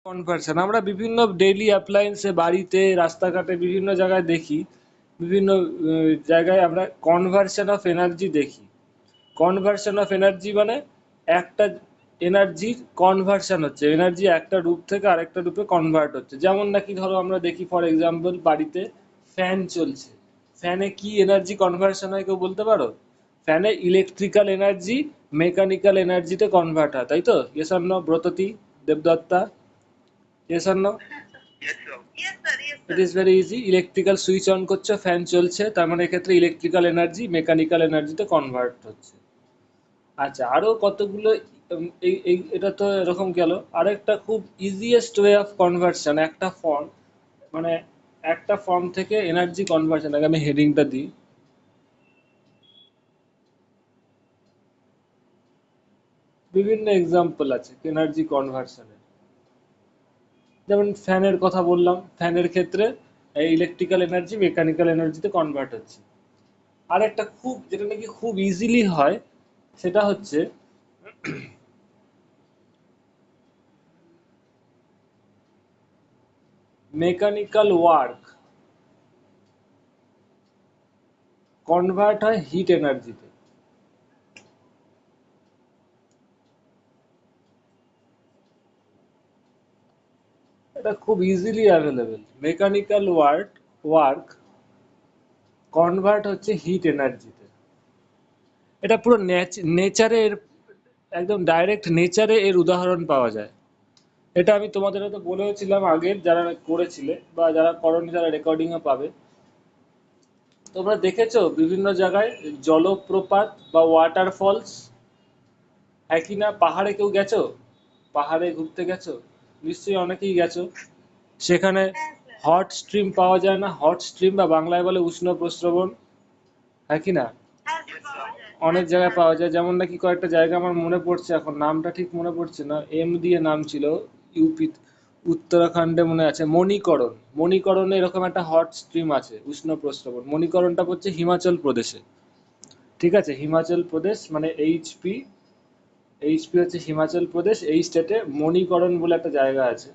Conversion আমরা বিভিন্ন daily অ্যাপ্লায়েন্সে বাড়িতে রাস্তাঘাটে বিভিন্ন জায়গায় দেখি, বিভিন্ন জায়গায় আমরা কনভার্সন অফ এনার্জি দেখি। কনভার্সন অফ এনার্জি মানে একটা এনার্জির কনভার্সন হচ্ছে, এনার্জি একটা রূপ থেকে আরেকটা রূপে কনভার্ট হচ্ছে। যেমন নাকি ধরো আমরা দেখি ফর এক্সাম্পল বাড়িতে ফ্যান চলছে, ফ্যানে কি এনার্জি কনভার্সন হয় কেউ বলতে পারো? ফ্যানে ইলেকট্রিক্যাল এনার্জি মেকানিক্যাল এনার্জিতে কনভার্ট হয়, তাই তো? Yes or no Bratati, Debdutta? Yes or no? It is very easy. Electrical switch on করছো, ফ্যান চলছে, তার মানে এক্ষেত্রে ইলেকট্রিক্যাল এনার্জি মেকানিক্যাল এনার্জিতে কনভার্ট হচ্ছে। আচ্ছা, আরো কতগুলো এটা তো এরকম গেল। আরেকটা খুব ইজিয়েস্ট ওয়ে অফ কনভার্সন, একটা ফর্ম মানে একটা ফর্ম থেকে এনার্জি কনভার্সন। আগে আমি হেডিংটা দিই। বিভিন্ন এক্সাম্পল আছে এনার্জি কনভার্সনের। যেমন ফ্যানের কথা বললাম, ফ্যানের ক্ষেত্রে এই ইলেকট্রিক্যাল এনার্জি মেকানিক্যাল এনার্জিতে কনভার্ট হচ্ছে। আর একটা খুব যেটা নাকি খুব ইজিলি হয় সেটা হচ্ছে মেকানিক্যাল ওয়ার্ক কনভার্ট হয় হিট এনার্জিতে। এটা খুব easily available. Mechanical work convert হচ্ছে হিট এনার্জিতে। এটা পুরো নেচারের একদম ডাইরেক্ট নেচারে এর উদাহরণ পাওয়া যায়। এটা আমি তোমাদের হয়তো বলেওছিলাম আগের যারা করেছিলে বা যারা করনি তারা রেকর্ডিংও পাবে। তোমরা দেখেছো বিভিন্ন জায়গায় জলপ্রপাত বা ওয়াটারফলস, হ্যাঁ কি না? পাহাড়ে কেউ গেছো? পাহাড়ে ঘুরতে গেছো? নিশ্চয়ই অনেকেই গেছো। সেখানে হট স্ট্রিম পাওয়া যায় না? হট স্ট্রিম বা বাংলায় বলে উষ্ণ প্রস্রবণ, হ্যাঁ কি না? অনেক জায়গায় পাওয়া যায়। যেমন নাকি কয়েকটা জায়গা আমার মনে পড়ছে, এখন নামটা ঠিক মনে পড়ছে না, এম দিয়ে নাম ছিল। ইউপি উত্তরাখণ্ডে মনে আছে মণিকরণ। মণিকরণে এরকম একটা হট স্ট্রিম আছে উষ্ণ প্রস্রবণ। মণিকরণটা পড়ছে হিমাচল প্রদেশে। ঠিক আছে, হিমাচল প্রদেশ মানে এইচপি। এইচপি হচ্ছে হিমাচল প্রদেশ, এই স্টেটে মণিকরণ বলে একটা জায়গা আছে।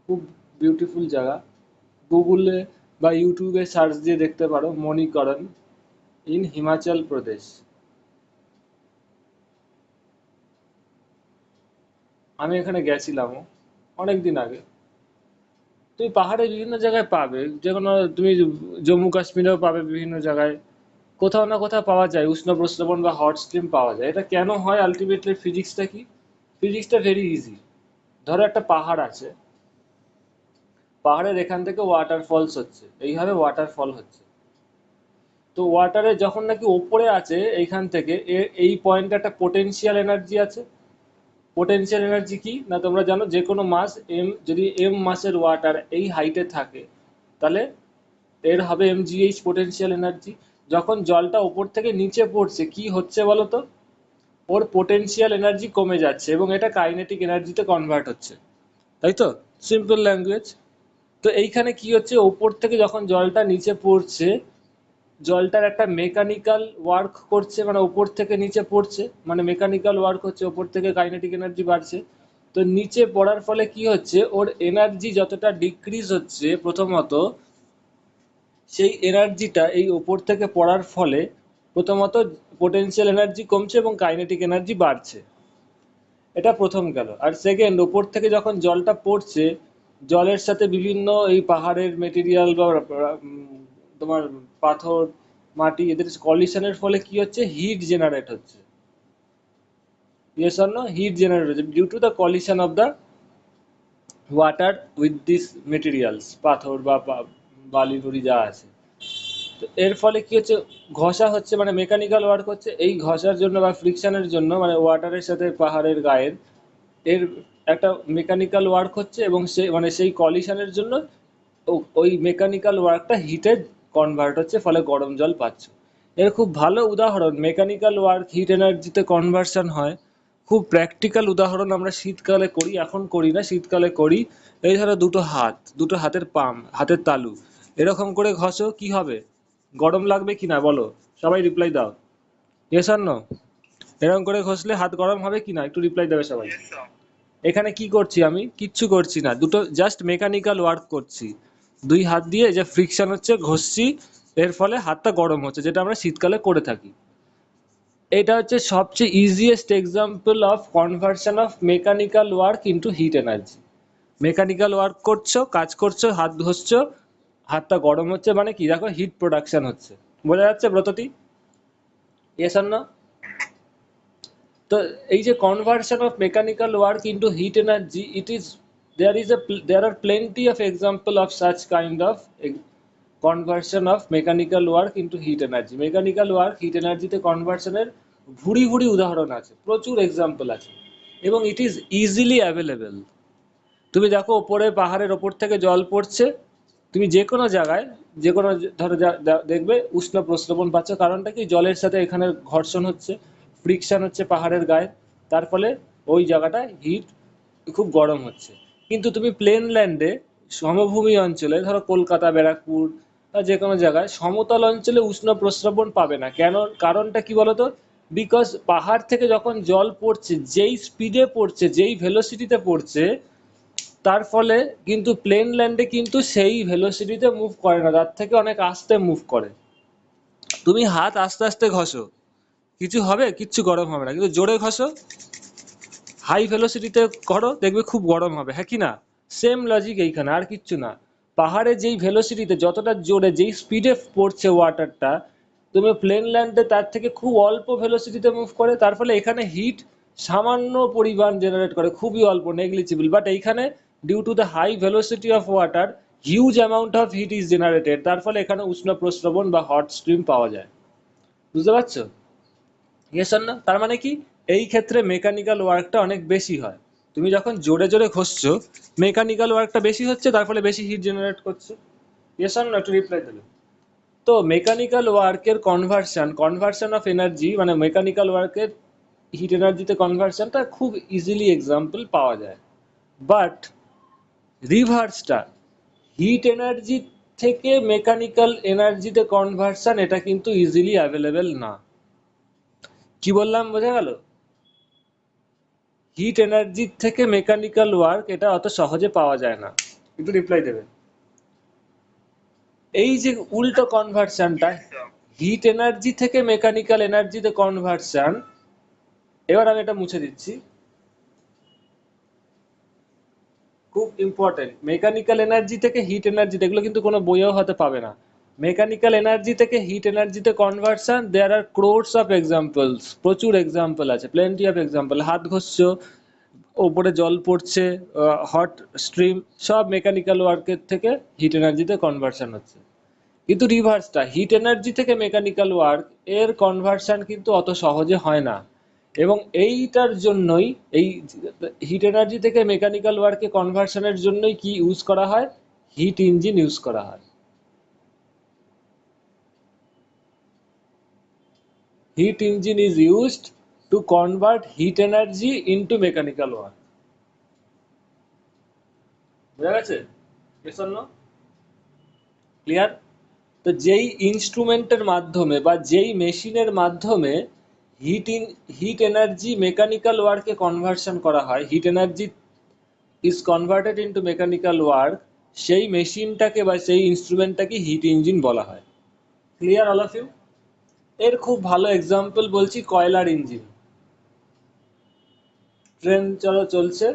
খুব বিউটিফুল জায়গা। গুগলে বা ইউটিউবে সার্চ দিয়ে দেখতে পারো মণিকরণ ইন হিমাচল প্রদেশ। আমি এখানে গেছিলামও অনেক দিন আগে। তুমি পাহাড়ে বিভিন্ন জায়গায় পাবে, যে কোনো তুমি জম্মু কাশ্মীরেও পাবে বিভিন্ন জায়গায়। কোথাও না কোথাও পাওয়া যায় উষ্ণ প্রস্রবণ বা হট স্ট্রিম পাওয়া যায়। এটা কেন হয় আলটিমেটলি ফিজিক্সটা কি? ফিজিক্সটা ভেরি ইজি। ধরো একটা পাহাড় আছে, পাহাড়ের এখান থেকে ওয়াটারফলস হচ্ছে, এইভাবে ওয়াটারফল হচ্ছে। তো ওয়াটারে যখন নাকি ওপরে আছে এইখান থেকে এই পয়েন্টে একটা পোটেনশিয়াল এনার্জি আছে। পোটেনশিয়াল এনার্জি কি না তোমরা জানো? যে কোনো মাস এম, যদি এম মাসের ওয়াটার এই হাইটে থাকে তাহলে এর হবে এমজিএইচ পোটেনশিয়াল এনার্জি। যখন জলটা ওপর থেকে নিচে পড়ছে কি হচ্ছে বলো তো? ওর পোটেনশিয়াল এনার্জি কমে যাচ্ছে এবং এটা কাইনেটিক এনার্জিতে কনভার্ট হচ্ছে, তাই তো? Simple language. তো এইখানে কি হচ্ছে, ওপর থেকে যখন জলটা নিচে পড়ছে, জলটার একটা মেকানিক্যাল ওয়ার্ক করছে, মানে ওপর থেকে নিচে পড়ছে, মানে মেকানিক্যাল ওয়ার্ক হচ্ছে, ওপর থেকে কাইনেটিক এনার্জি বাড়ছে। তো নিচে পড়ার ফলে কি হচ্ছে, ওর এনার্জি যতটা ডিক্রিজ হচ্ছে প্রথমত, সেই এনার্জিটা এই ওপর থেকে পড়ার ফলে প্রথমত পোটেনশিয়াল এনার্জি কমছে এবং কাইনেটিক এনার্জি বাড়ছে। এটা প্রথম গেল। আর সেকেন্ড, ওপর থেকে যখন জলটা পড়ছে, জলের সাথে বিভিন্ন এই পাহাড়ের মেটেরিয়াল বা তোমার পাথর মাটি এদের কলিশনের ফলে কি হচ্ছে, হিট জেনারেট হচ্ছে। Yes or no? Heat generate হচ্ছে due to the collision of the water with this materials, পাথর বা বালি নুড়ি যা আছে। তো এর ফলে কি হচ্ছে, ঘষা হচ্ছে, মানে মেকানিক্যাল ওয়ার্ক হচ্ছে। এই ঘষার জন্য বা ফ্রিকশনের জন্য, মানে ওয়াটারের সাথে পাহাড়ের গায়ের এর একটা মেকানিক্যাল ওয়ার্ক হচ্ছে এবং সে মানে সেই কলিশনের জন্য ওই মেকানিক্যাল ওয়ার্কটা হিটে কনভার্ট হচ্ছে, ফলে গরম জল পাচ্ছ। এর খুব ভালো উদাহরণ মেকানিক্যাল ওয়ার্ক হিট এনার্জিতে কনভার্সন হয়। খুব প্র্যাকটিক্যাল উদাহরণ আমরা শীতকালে করি, এখন করি না, শীতকালে করি। এই ধরো দুটো হাতের পাম, হাতের তালু এরকম করে ঘষো, কি হবে? গরম লাগবে কি না বলো? সবাই রিপ্লাই দাও, ইয়েস আর নো? এরকম করে ঘষলে হাত গরম হবে কি না? একটু রিপ্লাই দেবে সবাই। এখানে কি করছি, আমি কিচ্ছু করছি না, দুটো জাস্ট মেকানিক্যাল ওয়ার্ক করছি। দুই হাত দিয়ে যে ফ্রিকশন হচ্ছে, ঘষছি, এর ফলে হাতটা গরম হচ্ছে, যেটা আমরা শীতকালে করে থাকি। এটা হচ্ছে সবচেয়ে easiest example of conversion of mechanical work into hit energy. Mechanical work করছো, কাজ করছো, হাত ঘষছো, হাতটা গরম হচ্ছে, মানে কি, দেখো হিট প্রোডাকশন হচ্ছে। বোঝা যাচ্ছে ব্রতটি? Yes or no? তো এই যে conversion of mechanical work into hit energy, it is, there are plenty of example of such kind of conversion of mechanical work into heat energy. Mechanical work heat এনার্জিতে কনভার্সনের ভুরি ভুরি উদাহরণ আছে, প্রচুর এক্সাম্পল আছে, এবং ইট ইজ ইজিলি অ্যাভেলেবেল। তুমি দেখো ওপরে পাহাড়ের ওপর থেকে জল পড়ছে, তুমি যে কোনো জায়গায়, যে কোনো ধরো দেখবে উষ্ণ প্রস্রবণ পাচ্ছ। কারণটা কি, জলের সাথে এখানে ঘর্ষণ হচ্ছে, ফ্রিকশন হচ্ছে পাহাড়ের গায়ে, তার ফলে ওই জায়গাটা হিট, খুব গরম হচ্ছে। কিন্তু তুমি প্লেন ল্যান্ডে, সমভূমি অঞ্চলে, ধরো কলকাতা, ব্যারাকপুর বা যে কোনো জায়গায় সমতল অঞ্চলে উষ্ণ প্রস্রবণ পাবে না। কেন? কারণটা কি বলতো? বিকজ পাহাড় থেকে যখন জল পড়ছে, যেই স্পিডে পড়ছে, যেই ভেলোসিটিতে পড়ছে, তার ফলে কিন্তু প্লেন ল্যান্ডে কিন্তু সেই ভেলোসিটিতে মুভ করে না, তার থেকে অনেক আস্তে মুভ করে। তুমি হাত আস্তে আস্তে ঘষো, কিছু হবে? কিচ্ছু গরম হবে না। কিন্তু জোরে ঘষো, হাই ভেলোসিটিতে করো, দেখবে খুব গরম হবে, হ্যাঁ কি না? সেম লজিক এইখানে, আর কিচ্ছু না। পাহাড়ে যেই ভেলোসিটিতে, যতটা জোরে, যেই স্পিডে পড়ছে ওয়াটারটা, তুমি প্লেন ল্যান্ডে তার থেকে খুব অল্প ভেলোসিটিতে মুভ করে, তার ফলে এখানে হিট সামান্য পরিমাণ জেনারেট করে, খুবই অল্প, নেগলিজিবল। বাট এইখানে due to the high velocity of water, huge amount of heat is generated, তার ফলে এখানে উষ্ণ প্রস্রবণ বা হট স্ট্রিম পাওয়া যায়। বুঝতে পারছো? ইয়েস অর না? তার মানে কি, এই ক্ষেত্রে মেকানিক্যাল ওয়ার্কটা অনেক বেশি হয়। তুমি যখন জোরে জোরে ঘষছো, মেকানিক্যাল ওয়ার্কটা বেশি হচ্ছে, তার ফলে বেশি হিট জেনারেট করছে। ইয়েস অর না? একটু রিপ্লাই দেবে। তো মেকানিক্যাল ওয়ার্কের কনভার্সন অফ এনার্জি, মানে মেকানিক্যাল ওয়ার্কের হিট এনার্জিতে কনভার্সনটা খুব ইজিলি এক্সাম্পল পাওয়া যায়। বাট রিভার্সটা, হিট এনার্জি থেকে মেকানিক্যাল এনার্জিতে কনভার্সন, এটা কিন্তু ইজিলি অ্যাভেলেবেল না। কি বললাম, বোঝা গেল? হিট এনার্জির থেকে মেকানিক্যাল ওয়ার্ক, এটা অত সহজে পাওয়া যায় না। একটু রিপ্লাই দেবে। এই যে উল্টো কনভার্সনটা, হিট এনার্জি থেকে মেকানিক্যাল এনার্জিতে কনভার্সন, এবার আমি এটা মুছে দিচ্ছি, খুব ইম্পর্টেন্ট। মেকানিক্যাল এনার্জি থেকে হিট এনার্জি, এগুলো কিন্তু কোনো বইয়েও হতে পাবে না। মেকানিক্যাল এনার্জি থেকে হিট এনার্জিতে conversion, there are crowds of examples, প্রচুর এক্সাম্পল আছে, প্লেন্টি অফ এক্সাম্পল। হাত ঘষছো, ওপরে জল পড়ছে, হট স্ট্রিম, সব মেকানিক্যাল ওয়ার্কের থেকে হিট এনার্জিতে কনভার্সন হচ্ছে। কিন্তু রিভার্সটা, হিট এনার্জি থেকে মেকানিক্যাল ওয়ার্ক, এর কনভার্সন কিন্তু অত সহজে হয় না। এবং এইটার জন্যই, এই হিট এনার্জি থেকে মেকানিক্যাল ওয়ার্কে কনভার্সনের জন্যই কি ইউজ করা হয়? হিট ইঞ্জিন ইউজ করা হয়। Hit engine is used to convert hit energy into mechanical work. বুঝা গেছে? ক্লিয়ার? তো যেই ইনস্ট্রুমেন্টের মাধ্যমে বা যেই মেশিনের মাধ্যমে হিট এনার্জি মেকানিক্যাল ওয়ার্কে কনভার্সন করা হয়, heat energy is converted into mechanical work, সেই মেশিনটাকে বা সেই ইনস্ট্রুমেন্টটাকে হিট ইঞ্জিন বলা হয়। Clear all of you? এর খুব ভালো এক্সাম্পল বলছি, কয়লার ইঞ্জিন। ট্রেন চলছে,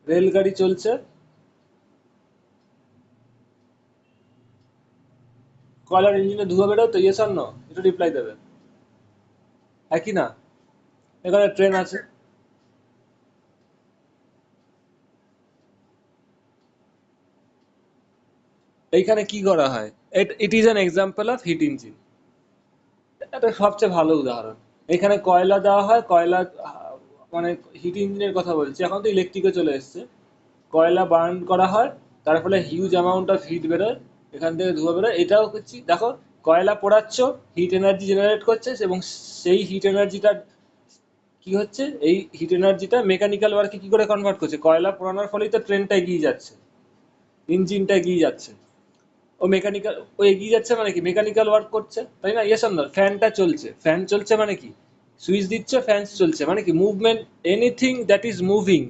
রেলগাড়ি চলছে, কয়লার ইঞ্জিনে ধুয়ো বেরো তো, ইয়েস অর নো? একটু রিপ্লাই দেবে, একই না? এখানে ট্রেন আছে, এইখানে কি করা হয়? ইট is an example of heat engine. এটা সবচেয়ে ভালো উদাহরণ। এখানে কয়লা দেওয়া হয়, কয়লা, মানে হিট ইঞ্জিনের কথা বলছি, এখন তো ইলেকট্রিকে চলে এসছে। কয়লা বার্ন করা হয়, তার ফলে হিউজ অ্যামাউন্ট অফ হিট বেরোয়, এখান থেকে ধোঁয়া বেরোয়। এটাও হচ্ছে, দেখো, কয়লা পোড়াচ্ছ, হিট এনার্জি জেনারেট করছে, এবং সেই হিট এনার্জিটা কি হচ্ছে, এই হিট এনার্জিটা মেকানিক্যাল ওয়ার্কে কি করে কনভার্ট করছে? কয়লা পোড়ানোর ফলেই তো ট্রেনটা এগিয়ে যাচ্ছে, ইঞ্জিনটা এগিয়ে যাচ্ছে। ও মেকানিক্যাল, ও এগিয়ে যাচ্ছে মানে কি মেকানিক্যাল ওয়ার্ক করছে, তাই না? Yes or no? ফ্যানটা চলছে, ফ্যান চলছে মানে কি সুইচ দিচ্ছে, ফ্যান চলছে মানে কি movement, anything that is moving,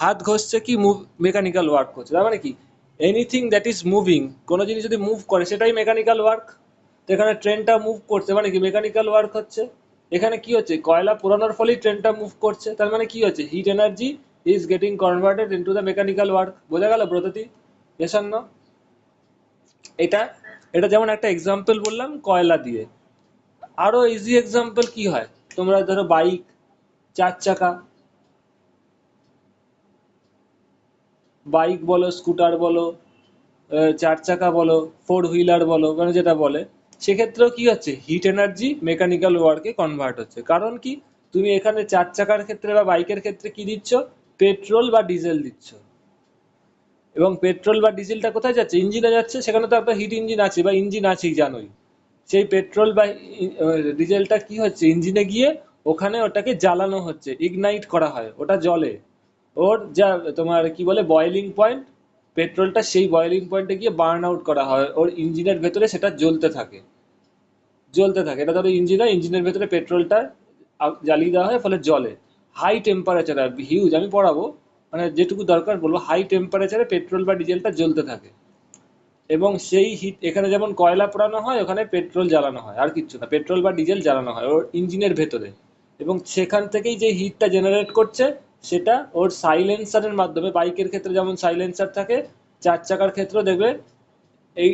হাত ঘষছে কি মুভ, মেকানিক্যাল ওয়ার্ক করছে, তার মানে কি এনিথিং দ্যাট ইজ মুভিং, কোনো জিনিস যদি মুভ করে সেটাই মেকানিক্যাল ওয়ার্ক। তো এখানে ট্রেনটা মুভ করছে মানে কি মেকানিক্যাল ওয়ার্ক হচ্ছে। এখানে কি হচ্ছে, কয়লা পোড়ানোর ফলেই ট্রেনটা মুভ করছে, তার মানে কি হচ্ছে hit energy is getting converted into the mechanical work. বোঝা গেল ব্রততি? Yes or no? এটা এটা যেমন একটা এক্সাম্পল বললাম কয়লা দিয়ে। আরো ইজি এক্সাম্পল কি হয়, তোমরা ধরো বাইক, চার চাকা, বাইক বলো, স্কুটার বলো, চার চাকা বলো, ফোর হুইলার বলো, মানে যেটা বলে, সেক্ষেত্রেও কি হচ্ছে হিট এনার্জি মেকানিক্যাল ওয়ার্কে কনভার্ট হচ্ছে। কারণ কি, তুমি এখানে চার চাকার ক্ষেত্রে বা বাইকের ক্ষেত্রে কি দিচ্ছ, পেট্রোল বা ডিজেল দিচ্ছ, এবং পেট্রোল বা ডিজেলটা কোথায় যাচ্ছে, ইঞ্জিনে যাচ্ছে, সেখানে তো একটা হিট ইঞ্জিন আছে বা ইঞ্জিন আছেই জানোই। সেই পেট্রোল বা ডিজেলটা কি হচ্ছে ইঞ্জিনে গিয়ে ওখানে ওটাকে জ্বালানো হচ্ছে, ইগনাইট করা হয়, ওটা জ্বলে। ওর যা তোমার কি বলে বয়েলিং পয়েন্ট, পেট্রোলটা সেই বয়েলিং পয়েন্টে গিয়ে বার্ন আউট করা হয়, ওর ইঞ্জিনের ভেতরে সেটা জ্বলতে থাকে, জ্বলতে থাকে। এটা ধরো ইঞ্জিন হয়, ইঞ্জিনের ভেতরে পেট্রোলটা জ্বালিয়ে দেওয়া হয়, ফলে জ্বলে। হাই টেম্পারেচার হিউজ, আমি পড়াবো, মানে যেটুকু দরকার বলবো, হাই টেম্পারেচারে পেট্রোল বা ডিজেলটা জ্বলতে থাকে। এবং সেই হিট, এখানে যেমন কয়লা পোড়ানো হয় ওখানে পেট্রোল জ্বালানো হয়, আর কিচ্ছু না, পেট্রোল বা ডিজেল জ্বালানো হয় ওর ইঞ্জিনের ভেতরে। এবং সেখান থেকেই যে হিটটা জেনারেট করছে সেটা ওর সাইলেন্সারের মাধ্যমে, বাইকের ক্ষেত্রে যেমন সাইলেন্সার থাকে, চার চাকার ক্ষেত্রেও দেখবে এই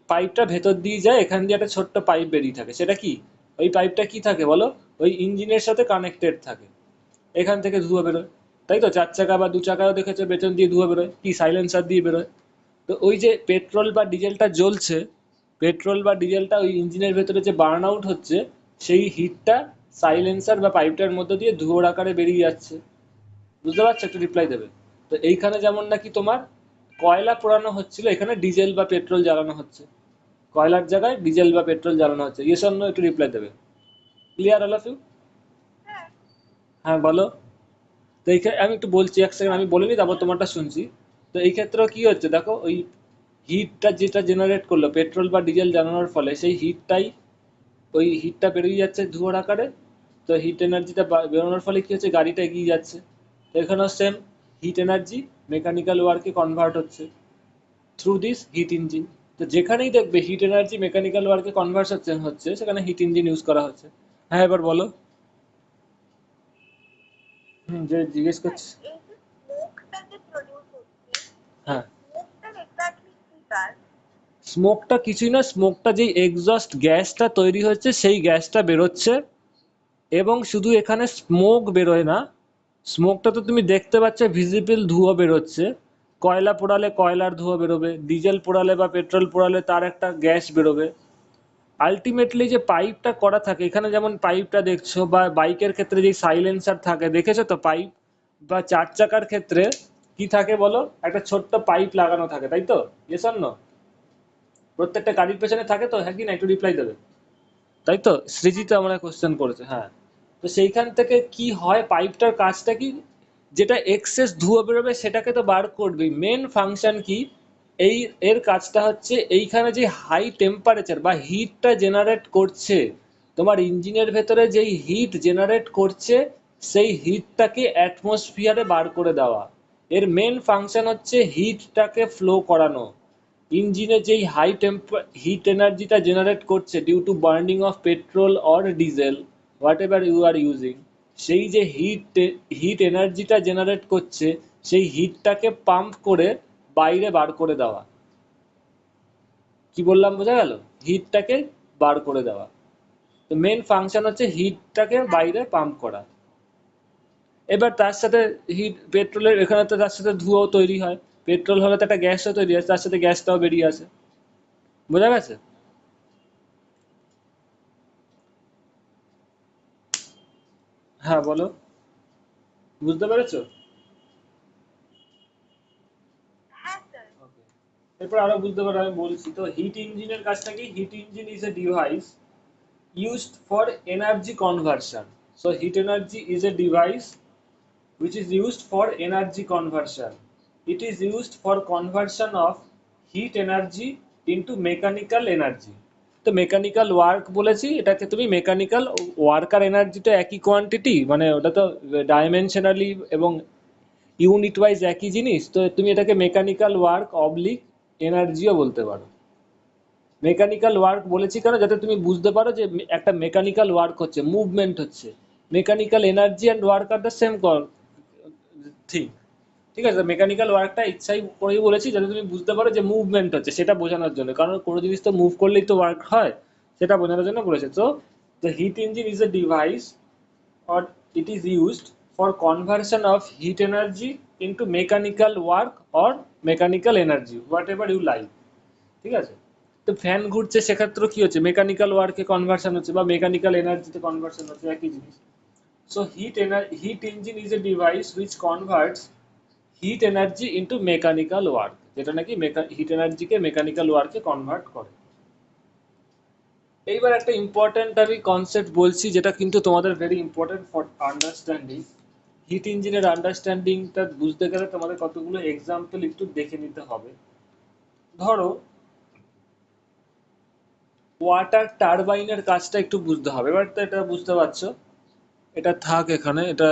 পাইপটা ভেতর দিয়ে যায়, এখান দিয়ে একটা ছোট্ট পাইপ বেরিয়ে থাকে, সেটা কি, ওই পাইপটা কি থাকে বলো, ওই ইঞ্জিনের সাথে কানেক্টেড থাকে, এখান থেকে ধুয়ো বেরোয়। তাই তো চার চাকা বা দু চাকাও দেখেছো পেছন দিয়ে ধুয়ো বেরোয়, কি সাইলেন্সার দিয়ে বেরোয়। তো ওই যে পেট্রোল বা ডিজেলটা জ্বলছে, পেট্রোল বা ডিজেলটা ওই ইঞ্জিনের ভেতরে যে বার্ন আউট হচ্ছে, সেই হিটটা সাইলেন্সার বা পাইপটার মধ্যে দিয়ে ধুয়োর আকারে বেরিয়ে যাচ্ছে। বুঝতে পারছো? একটু রিপ্লাই দেবে। তো এইখানে যেমন নাকি তোমার কয়লা পোড়ানো হচ্ছিল, এখানে ডিজেল বা পেট্রোল জ্বালানো হচ্ছে, কয়লার জায়গায় ডিজেল বা পেট্রোল জ্বালানো হচ্ছে। Yes or no? একটু রিপ্লাই দেবে। Clear all of you? হ্যাঁ বলো। তো এইখানে আমি একটু বলছি, এক সেকেন্ড আমি বলে নিই, তারপর তোমারটা শুনছি। তো এই ক্ষেত্রেও কি হচ্ছে দেখো, ওই হিটটা যেটা জেনারেট করলো পেট্রোল বা ডিজেল জ্বালানোর ফলে, সেই হিটটাই, ওই হিটটা বেরিয়ে যাচ্ছে ধোঁয়ার আকারে। তো হিট এনার্জিটা বেরোনোর ফলে কি হচ্ছে, গাড়িটা এগিয়ে যাচ্ছে। তো এখানেও সেম, হিট এনার্জি মেকানিক্যাল ওয়ার্কে কনভার্ট হচ্ছে থ্রু দিস হিট ইঞ্জিন। তো যেখানেই দেখবে হিট এনার্জি মেকানিক্যাল ওয়ার্কে কনভার্সন হচ্ছে, সেখানে হিট ইঞ্জিন ইউজ করা হচ্ছে। হ্যাঁ এবার বলো। হুম, যে জিজ্ঞেস করছি। হ্যাঁ, স্মোকটা কিছুই না, স্মোকটা যেই এক্সস্ট গ্যাসটা তৈরি হচ্ছে সেই গ্যাসটা বেরোচ্ছে। এবং শুধু এখানে স্মোক বেরোয় না, স্মোকটা তো তুমি দেখতে পাচ্ছ, ভিজিবল ধোঁয়া বেরোচ্ছে। কয়লা পোড়ালে কয়লার ধোঁয়া বেরোবে, ডিজেল পোড়ালে বা পেট্রোল পোড়ালে তার একটা গ্যাস বেরোবে। আলটিমেটলি যে পাইপটা করা থাকে, এখানে যেমন পাইপটা দেখছো, বা বাইকের ক্ষেত্রে যে সাইলেন্সার থাকে দেখেছো তো পাইপ, বা চার চাকার ক্ষেত্রে কি থাকে বলো, একটা ছোট্ট পাইপ লাগানো থাকে, তাই তো? Yes or no? প্রত্যেকটা গাড়ির পেছনে থাকে তো, হ্যাঁ কি না? একটু রিপ্লাই দেবে। তাই তো, সৃজিত আমরা কোশ্চেন করেছে, হ্যাঁ। তো সেইখান থেকে কি হয়, পাইপটার কাজটা কি, যেটা এক্সেস ধুয়ো বেরোবে সেটাকে তো বার করবেই, মেন ফাংশন কি, এই এর কাজটা হচ্ছে এইখানে যে হাই টেম্পারেচার বা হিটটা জেনারেট করছে, তোমার ইঞ্জিনের ভেতরে যেই হিট জেনারেট করছে, সেই হিটটাকে অ্যাটমসফিয়ারে বার করে দেওয়া। এর মেন ফাংশন হচ্ছে হিটটাকে ফ্লো করানো। ইঞ্জিনে যেই হাই হিট এনার্জিটা জেনারেট করছে due to burning of petrol or diesel, whatever you are using, সেই যে হিট এনার্জিটা জেনারেট করছে, সেই হিটটাকে পাম্প করে বাইরে বার করে দেওয়া। কি বললাম বোঝা গেল? হিটটাকে বার করে দেওয়া। তো মেন ফাংশন হচ্ছে হিটটাকে বাইরে পাম্প করা। এবার তার সাথে হিট, পেট্রোলের এখানে তো তার সাথে ধোঁয়াও তৈরি হয়, পেট্রোল হলে তো একটা গ্যাসও তৈরি হয়, তার সাথে গ্যাসটাও বেরিয়ে আসে। বোঝা গেছে? হ্যাঁ বলো, বুঝতে পেরেছো? Okay. এরপর আরো বুঝতে পারো, আমি বলছি তো, হিট ইঞ্জিনের কাজটা কি, hit engine is a device used for energy conversion. So heat energy is a device which is used for energy conversion. It is used for conversion of heat energy into mechanical energy. তো mechanical work বলেছি, এটাকে তুমি mechanical worker এনার্জিটা একই quantity, মানে ওটা তো dimensionally এবং ইউনিট ওয়াইজ একই জিনিস, তো তুমি এটাকে মেকানিক্যাল ওয়ার্ক অবলিক এনার্জিও বলতে পারো। মেকানিক্যাল ওয়ার্ক বলেছি কেন, যাতে তুমি বুঝতে পারো যে একটা মেকানিক্যাল ওয়ার্ক হচ্ছে, মুভমেন্ট হচ্ছে। Mechanical energy and work are the same thing. ঠিক আছে, মেকানিক্যাল ওয়ার্কটা ইচ্ছাই করেই বলেছি যাতে তুমি বুঝতে পারো যে মুভমেন্ট হচ্ছে, সেটা বোঝানোর জন্য, কারণ কোনো জিনিস তো মুভ করলেই তো ওয়ার্ক হয়, সেটা বোঝানোর জন্য বলেছে। তো the hit engine is a device or it is used for conversion of heat energy into mechanical work or mechanical energy, whatever you like। ঠিক আছে, তো ফ্যান ঘুরছে, সেক্ষেত্রে কি হচ্ছে, মেকানিক্যাল ওয়ার্কে কনভার্সন হচ্ছে বা মেকানিক্যাল এনার্জিতে কনভার্সন হচ্ছে, একই জিনিস। So hit engine is a device which converts hit energy into mechanical work, যেটা নাকি হিট এনার্জিকে মেকানিক্যাল ওয়ার্কে কনভার্ট করে। এইবার একটা ইম্পর্ট্যান্ট আমি কনসেপ্ট বলছি, যেটা কিন্তু তোমাদের very important for understanding. Heat ইঞ্জিনের আন্ডারস্ট্যান্ডিংটা বুঝতে গেলে তোমাদের কতগুলো এক্সাম্পল একটু দেখে নিতে হবে। ধরো ওয়াটার টারবাইনের কাজটা একটু বুঝতে হবে। এবার তো এটা বুঝতে পারছো, এটা থাক এখানে, এটা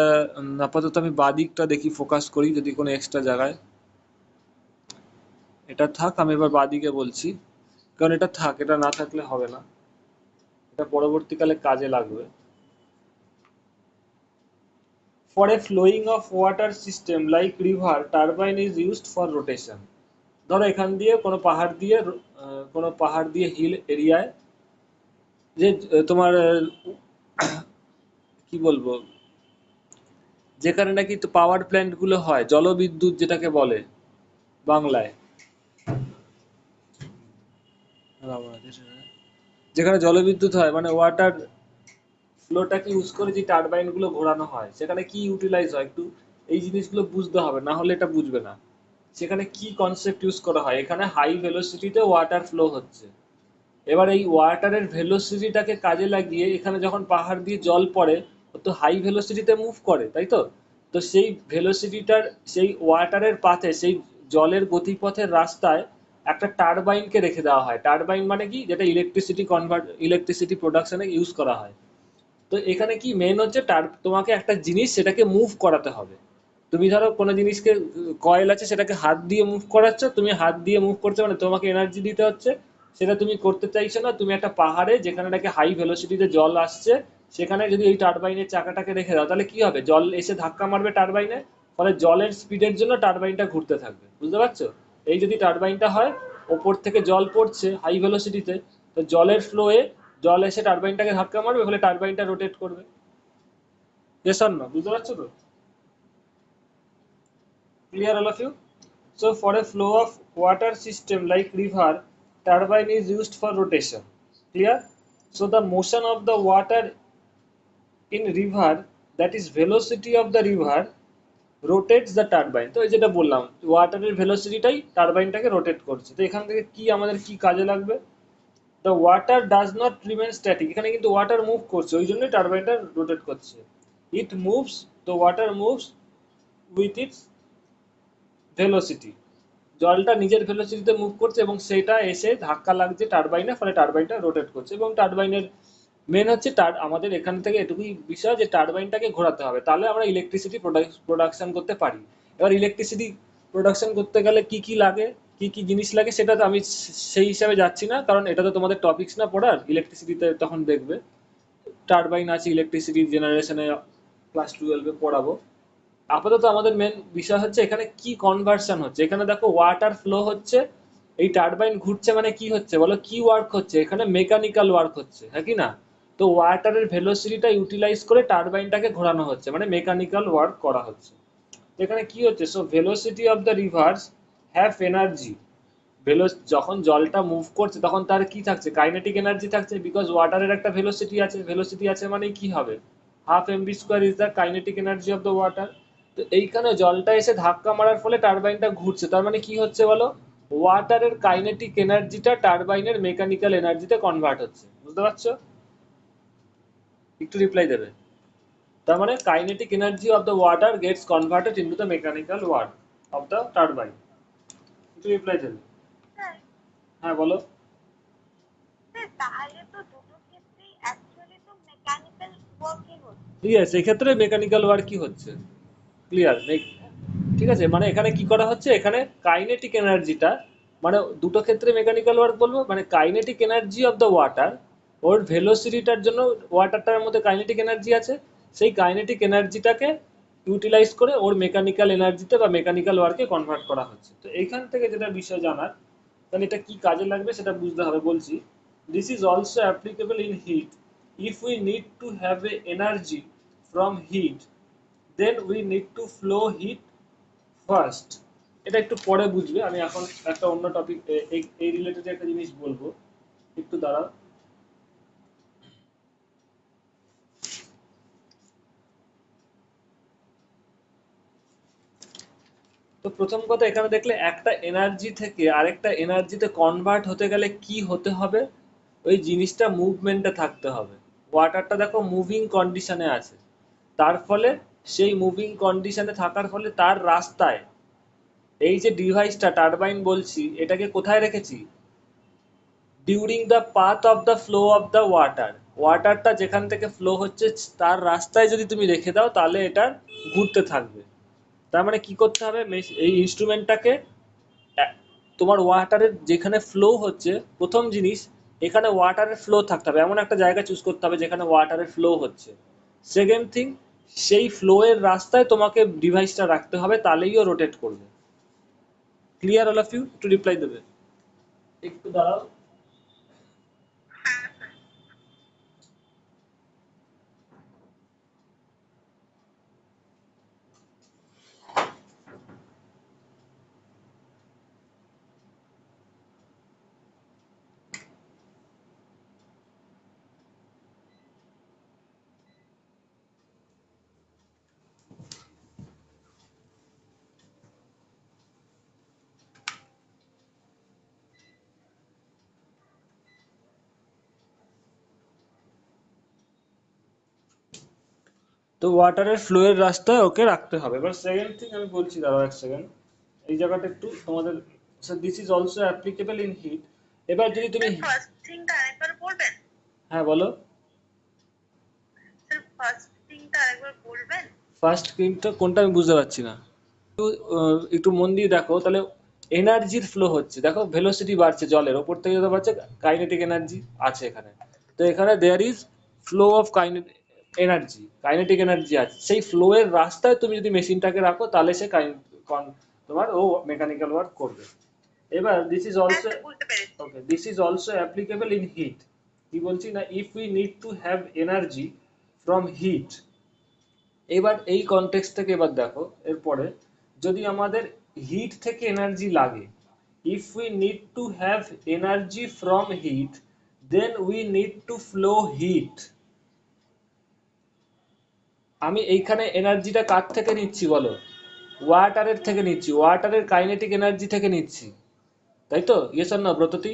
আপাতত আমি বাদিকটা দেখি, ফোকাস করি যদি কোনো এক্সট্রা জায়গায়। এটা থাক, আমি এবার বাদিকে বলছি, কারণ এটা থাক, এটা না থাকলে হবে না, এটা পরবর্তীকালে কাজে লাগবে। For a flowing of water system like river, turbine is used for rotation। ধরো এখান দিয়ে কোনো পাহাড় দিয়ে হিল এরিয়ায় যে তোমার কি বলবো, যেখানে নাকি পাওয়ার প্ল্যান্ট গুলো হয়, জলবিদ্যুৎ যেটাকে বলে বাংলায়, যেখানে জলবিদ্যুৎ হয়, মানে ওয়াটার ফ্লোটাকে ইউজ করে যে টারবাইন গুলো ঘোরানো হয়, সেখানে কি ইউটিলাইজ হয়, একটু এই জিনিসগুলো বুঝতে হবে, না হলে এটা বুঝবে না। সেখানে কি কনসেপ্ট ইউজ করা হয়, এখানে হাই ভেলোসিটিতে ওয়াটার ফ্লো হচ্ছে। এবার এই ওয়াটারের ভেলোসিটিটাকে কাজে লাগিয়ে এখানে যখন পাহাড় দিয়ে জল পড়ে, ও তো হাই ভেলোসিটিতে মুভ করে, তাই তো। তো সেই ভেলোসিটিটার, সেই ওয়াটারের পাথে, সেই জলের গতিপথের রাস্তায় একটা টারবাইনকে রেখে দেওয়া হয়। টারবাইন মানে কি, যেটা ইলেকট্রিসিটি প্রোডাকশনে ইউজ করা হয়। তো এখানে কি মেন হচ্ছে, তোমাকে একটা জিনিস সেটাকে মুভ করাতে হবে। তুমি ধরো কোনো জিনিসকে, কয়েল আছে, সেটাকে হাত দিয়ে মুভ করাচ্ছ, তুমি হাত দিয়ে মুভ করছো, মানে তোমাকে এনার্জি দিতে হচ্ছে, সেটা তুমি করতে চাইছো না। তুমি একটা পাহাড়ে যেখানে নাকি হাই ভেলোসিটিতে জল আসছে, সেখানে যদি এই টারবাইনের চাকাটাকে রেখে দাও, তাহলে কি হবে, জল এসে ধাক্কা মারবে টারবাইনে, ফলে জলের স্পিডের জন্য টারবাইনটা ঘুরতে থাকবে। বুঝতে পারছো, এই যদি টারবাইনটা হয়, ওপর থেকে জল পড়ছে হাই ভেলোসিটিতে, তো জলের ফ্লোয়ে জল এসে টারবাইনটাকে ধাক্কা মারবে, ফলে টারবাইনটা রোটেট করবে। ইয়েস অর নো, বুঝতে পারছো তো? Clear all of you? So for a flow of water system like river, turbine is used for rotation. Clear? So the motion of the water in river, that is velocity of the river, rotates the turbine। তো এই যেটা বললাম, ওয়াটারের ভেলোসিটিটাই টারবাইনটাকে rotate করছে। তো এখান থেকে কি আমাদের কি কাজে লাগবে, the water does not remain static। এখানে কিন্তু ওয়াটার মুভ করছে, ওই জন্যই টারবাইনটা রোটেট করছে। it moves, the water moves with its velocity. জলটা নিজের ভেলোসিটিতে মুভ করছে এবং সেটা এসে ধাক্কা লাগছে টারবাইনে, ফলে টারবাইনটা রোটেট করছে। এবং টারবাইনের মেন হচ্ছে আমাদের এখান থেকে এটুকুই বিষয় যে টারবাইনটাকে ঘোরাতে হবে, তাহলে আমরা ইলেকট্রিসিটি প্রোডাকশন করতে পারি। এবার ইলেকট্রিসিটি প্রোডাকশন করতে গেলে কি কি লাগে, কি কি জিনিস লাগে, সেটা তো আমি সেই হিসাবে যাচ্ছি না, কারণ এটা তো তোমাদের টপিকস না পড়ার, ইলেকট্রিসিটিতে তখন দেখবে। টারবাইন আছে ইলেকট্রিসিটি জেনারেশনে, ক্লাস 12-এ পড়াবো। আপাতত আমাদের মেন বিষয় হচ্ছে এখানে কি কনভার্সন হচ্ছে। এখানে দেখো ওয়াটার ফ্লো হচ্ছে, এই টারবাইন ঘুরছে, মানে কি হচ্ছে বলো, কি ওয়ার্ক হচ্ছে, এখানে মেকানিক্যাল ওয়ার্ক হচ্ছে, হ্যাঁ কি না। তো ওয়াটারের ভেলোসিটিটা ইউটিলাইজ করে টারবাইনটাকে ঘোরানো হচ্ছে, মানে মেকানিক্যাল ওয়ার্ক করা হচ্ছে। এখানে কি হচ্ছে, so velocity of the rivers have energy. যখন জলটা মুভ করছে তখন তার কি থাকছে, কাইনেটিক এনার্জি থাকছে, বিকজ ওয়াটারের একটা ভেলোসিটি আছে। ভেলোসিটি আছে মানে কি হবে, half mv square is the kinetic energy of the water. তো এইখানে জলটা এসে ধাক্কা মারার ফলে টারবাইনটা ঘুরছে, তার মানে কি হচ্ছে বলো, ওয়াটারের কাইনেটিক এনার্জিটা টারবাইনের মেকানিক্যাল এনার্জিতে কনভার্ট হচ্ছে। বুঝতে পারছো, একটু রিপ্লাই দেবে। তার মানে kinetic energy of the water gets converted into the mechanical work of the turbine. একটু রিপ্লাই দেবে। হ্যাঁ বলো। তাহলে তো দুটো ক্ষেত্রেই অ্যাকচুয়ালি তো মেকানিক্যাল ওয়ার্কই হচ্ছে। ইয়েস, এই ক্ষেত্রে মেকানিক্যাল ওয়ার্কই হচ্ছে। ক্লিয়ার? ঠিক আছে, মানে এখানে কি করা হচ্ছে, এখানে কাইনেটিক এনার্জিটা, মানে দুটো ক্ষেত্রে মেকানিক্যাল ওয়ার্ক বলবো, মানে kinetic energy of the water, ওর ভেলোসিটিটার জন্য ওয়াটারটার মধ্যে কাইনেটিক এনার্জি আছে, সেই কাইনেটিক এনার্জিটাকে ইউটিলাইজ করে ওর মেকানিক্যাল এনার্জিতে বা মেকানিক্যাল ওয়ার্কে কনভার্ট করা হচ্ছে। তো এইখান থেকে যেটা বিষয় জানার, তাহলে এটা কি কাজে লাগবে সেটা বুঝতে হবে। বলছি, this is also applicable in heat. If we need to have a energy from heat, then we need to flow heat first. এটা একটু পরে বুঝবে, আমি এখন একটা অন্য টপিক এই রিলেটেড একটা জিনিস বলবো, একটু দাঁড়াও। তো প্রথম কথা, এখানে দেখলে একটা এনার্জি থেকে আরেকটা এনার্জিতে কনভার্ট হতে গেলে কি হতে হবে, ওই জিনিসটা মুভমেন্টে থাকতে হবে। ওয়াটারটা দেখো মুভিং কন্ডিশনে আছে, তার ফলে সেই মুভিং কন্ডিশনে থাকার ফলে তার রাস্তায় এই যে ডিভাইসটা টারবাইন বলছি, এটাকে কোথায় রেখেছি, during the path of the flow of the water. ওয়াটারটা যেখান থেকে ফ্লো হচ্ছে তার রাস্তায় যদি তুমি রেখে দাও, তাহলে এটা ঘুরতে থাকবে। তার মানে কি করতে হবে, এই ইনস্ট্রুমেন্টটাকে তোমার ওয়াটারের যেখানে ফ্লো হচ্ছে, প্রথম জিনিস এখানে ওয়াটারের ফ্লো থাকতে হবে, এমন একটা জায়গা চুজ করতে হবে যেখানে ওয়াটারের ফ্লো হচ্ছে। সেকেন্ড থিং, সেই ফ্লো এর রাস্তায় তোমাকে ডিভাইসটা রাখতে হবে, তাহলেই ও রোটেট করবে। Clear all of you? একটু রিপ্লাই দেবে, একটু দাঁড়াও। হ্যাঁ স্যার। তো ওয়াটারের ফ্লো এর রাস্তায় ওকে রাখতে হবে। এবার সেকেন্ড থিং আমি বলছি, দাঁড়াও এক সেকেন্ড, এই জায়গাটা একটু তোমাদের, this is also applicable in heat. এবার যদি তুমি, স্যার ফার্স্ট থিংটা আরেকবার বলবেন? হ্যাঁ বলো। স্যার ফার্স্ট থিংটা আরেকবার বলবেন? ফার্স্ট থিংটা কোনটা আমি বুঝতে পারছি না, একটু মন দিয়ে দেখো তাহলে। এনার্জির ফ্লো হচ্ছে, দেখো ভেলোসিটি বাড়ছে, জলের ওপর থেকে যত বাড়ছে, কাইনেটিক এনার্জি আছে এখানে। তো এখানে there is flow of kinetic energy আছে, সেই ফ্লো এর রাস্তায় তুমি যদি মেশিনটাকে রাখো, তাহলে সে তোমার ও মেকানিক্যাল ওয়ার্ক করবে। এবার দিস ইজ হ্যাঁ অলসো, স্যার, বুঝতে পেরেছি। Okay, this is also applicable in heat. কি বলছি না, if we need to have energy from heat. এবার এই কনটেক্সট থেকে এবার দেখো, এরপরে যদি আমাদের হিট থেকে এনার্জি লাগে, if we need to have energy from heat, then we need to flow heat. আমি এইখানে এনার্জিটা কার থেকে নিচ্ছি বলো, ওয়াটারের থেকে নিচ্ছি, ওয়াটারের কাইনেটিক এনার্জি থেকে নিচ্ছি, তাই তো? ইয়েস অর না ব্রততী?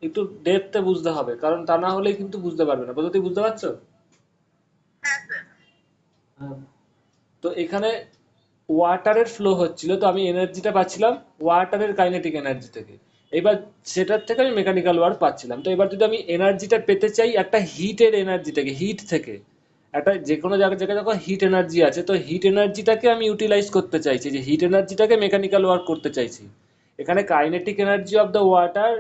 একটু ডেপথে বুঝতে হবে, কারণ তা না হলেই কিন্তু বুঝতে পারবে না। ব্রততী বুঝতে পারছো? হ্যাঁ স্যার। হ্যাঁ। তো এখানে ওয়াটারের ফ্লো হচ্ছিল, তো আমি এনার্জিটা পাচ্ছিলাম ওয়াটারের কাইনেটিক এনার্জি থেকে। এবার সেটার থেকে আমি মেকানিক্যাল ওয়ার্ক পাচ্ছিলাম। তো এবার যদি আমি এনার্জিটা পেতে চাই একটা হিটের এনার্জি থেকে, হিট থেকে, একটা যে কোনো জায়গায় জায়গায় দেখো হিট এনার্জি আছে, তো হিট এনার্জিটাকে আমি ইউটিলাইজ করতে চাইছি, যে হিট এনার্জিটাকে মেকানিক্যাল ওয়ার্ক করতে চাইছি। এখানে kinetic energy of the water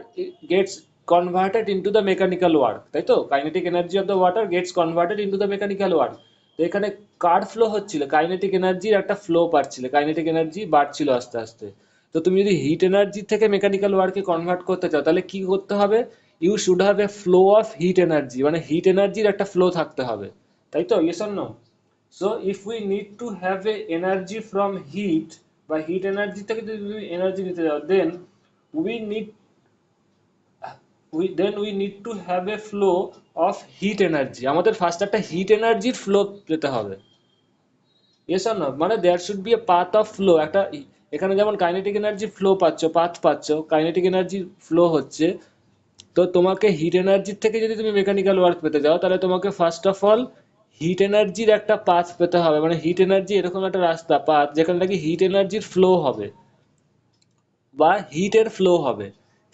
gets converted into the mechanical work, তাই তো? Kinetic energy of the water gets converted into the mechanical work. তো এখানে কার ফ্লো হচ্ছিল, কাইনেটিক এনার্জির একটা ফ্লো পাচ্ছিল, কাইনেটিক এনার্জি বাড়ছিল আস্তে আস্তে। তো তুমি যদি হিট এনার্জি থেকে মেকানিক্যাল ওয়ার্কে কনভার্ট করতে চাও, তাহলে কি করতে হবে, you should have a flow of heat energy, মানে হিট এনার্জির একটা ফ্লো থাকতে হবে, তাই তো? Yes or no? So if we need to have a energy from heat, বা হিট এনার্জি থেকে যদি তুমি এনার্জি নিতে যাও, then we need we need to have a flow of heat energy, আমাদের ফার্স্ট একটা হিট এনার্জির ফ্লো পেতে হবে। Yes or no? মানে there should be a path of flow, একটা এখানে যেমন কাইনেটিক এনার্জি ফ্লো পাচ্ছ, পাথ পাচ্ছ, কাইনেটিক এনার্জি ফ্লো হচ্ছে। তো তোমাকে হিট এনার্জির থেকে যদি তুমি মেকানিক্যাল ওয়ার্ক পেতে যাও, তাহলে তোমাকে ফার্স্ট অফ অল হিট এনার্জির একটা পাথ পেতে হবে, মানে হিট এনার্জি এরকম একটা রাস্তা, পাথ, যেখানে নাকি হিট এনার্জির ফ্লো হবে বা হিটের ফ্লো হবে।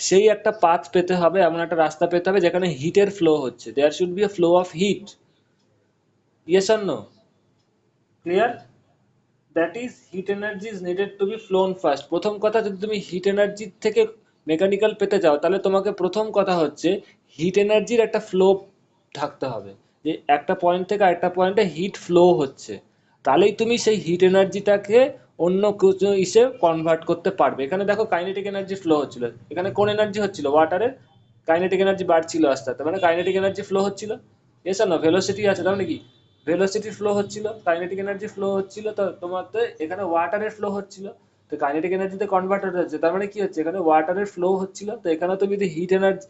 সেই একটা পাথ পেতে হবে, এমন একটা রাস্তা পেতে হবে যেখানে হিটের ফ্লো হচ্ছে, there should be a flow of heat. Yes or no? Clear? That is heat energy is needed to be flown first. প্রথম কথা, যদি তুমি হিট এনার্জির থেকে মেকানিক্যাল পেতে চাও তাহলে তোমাকে প্রথম কথা হচ্ছে হিট এনার্জির একটা ফ্লো থাকতে হবে, যে একটা পয়েন্ট থেকে আরেকটা পয়েন্টে হিট ফ্লো হচ্ছে, তাহলেই তুমি সেই হিট এনার্জিটাকে অন্য কিছু হিসেবে কনভার্ট করতে পারবে। এখানে দেখো কাইনেটিক এনার্জি ফ্লো হচ্ছিল, এখানে কোন এনার্জি হচ্ছিল? ওয়াটারের কাইনেটিক এনার্জি বাড়ছিল আস্তে আস্তে, মানে কাইনেটিক এনার্জি ফ্লো হচ্ছিল। এস না, ভেলোসিটি আছে তার মানে কি ভেলোসিটি ফ্লো হচ্ছিল, কাইনেটিক এনার্জি ফ্লো হচ্ছিল, তো তোমার তো এখানে ওয়াটারের ফ্লো হচ্ছিল, তো কাইনেটিক এনার্জিতে কনভার্টেড হচ্ছে, তার মানে কি হচ্ছে এখানে ওয়াটারের ফ্লো হচ্ছিল, তো এখানে তুমি যদি হিট এনার্জি,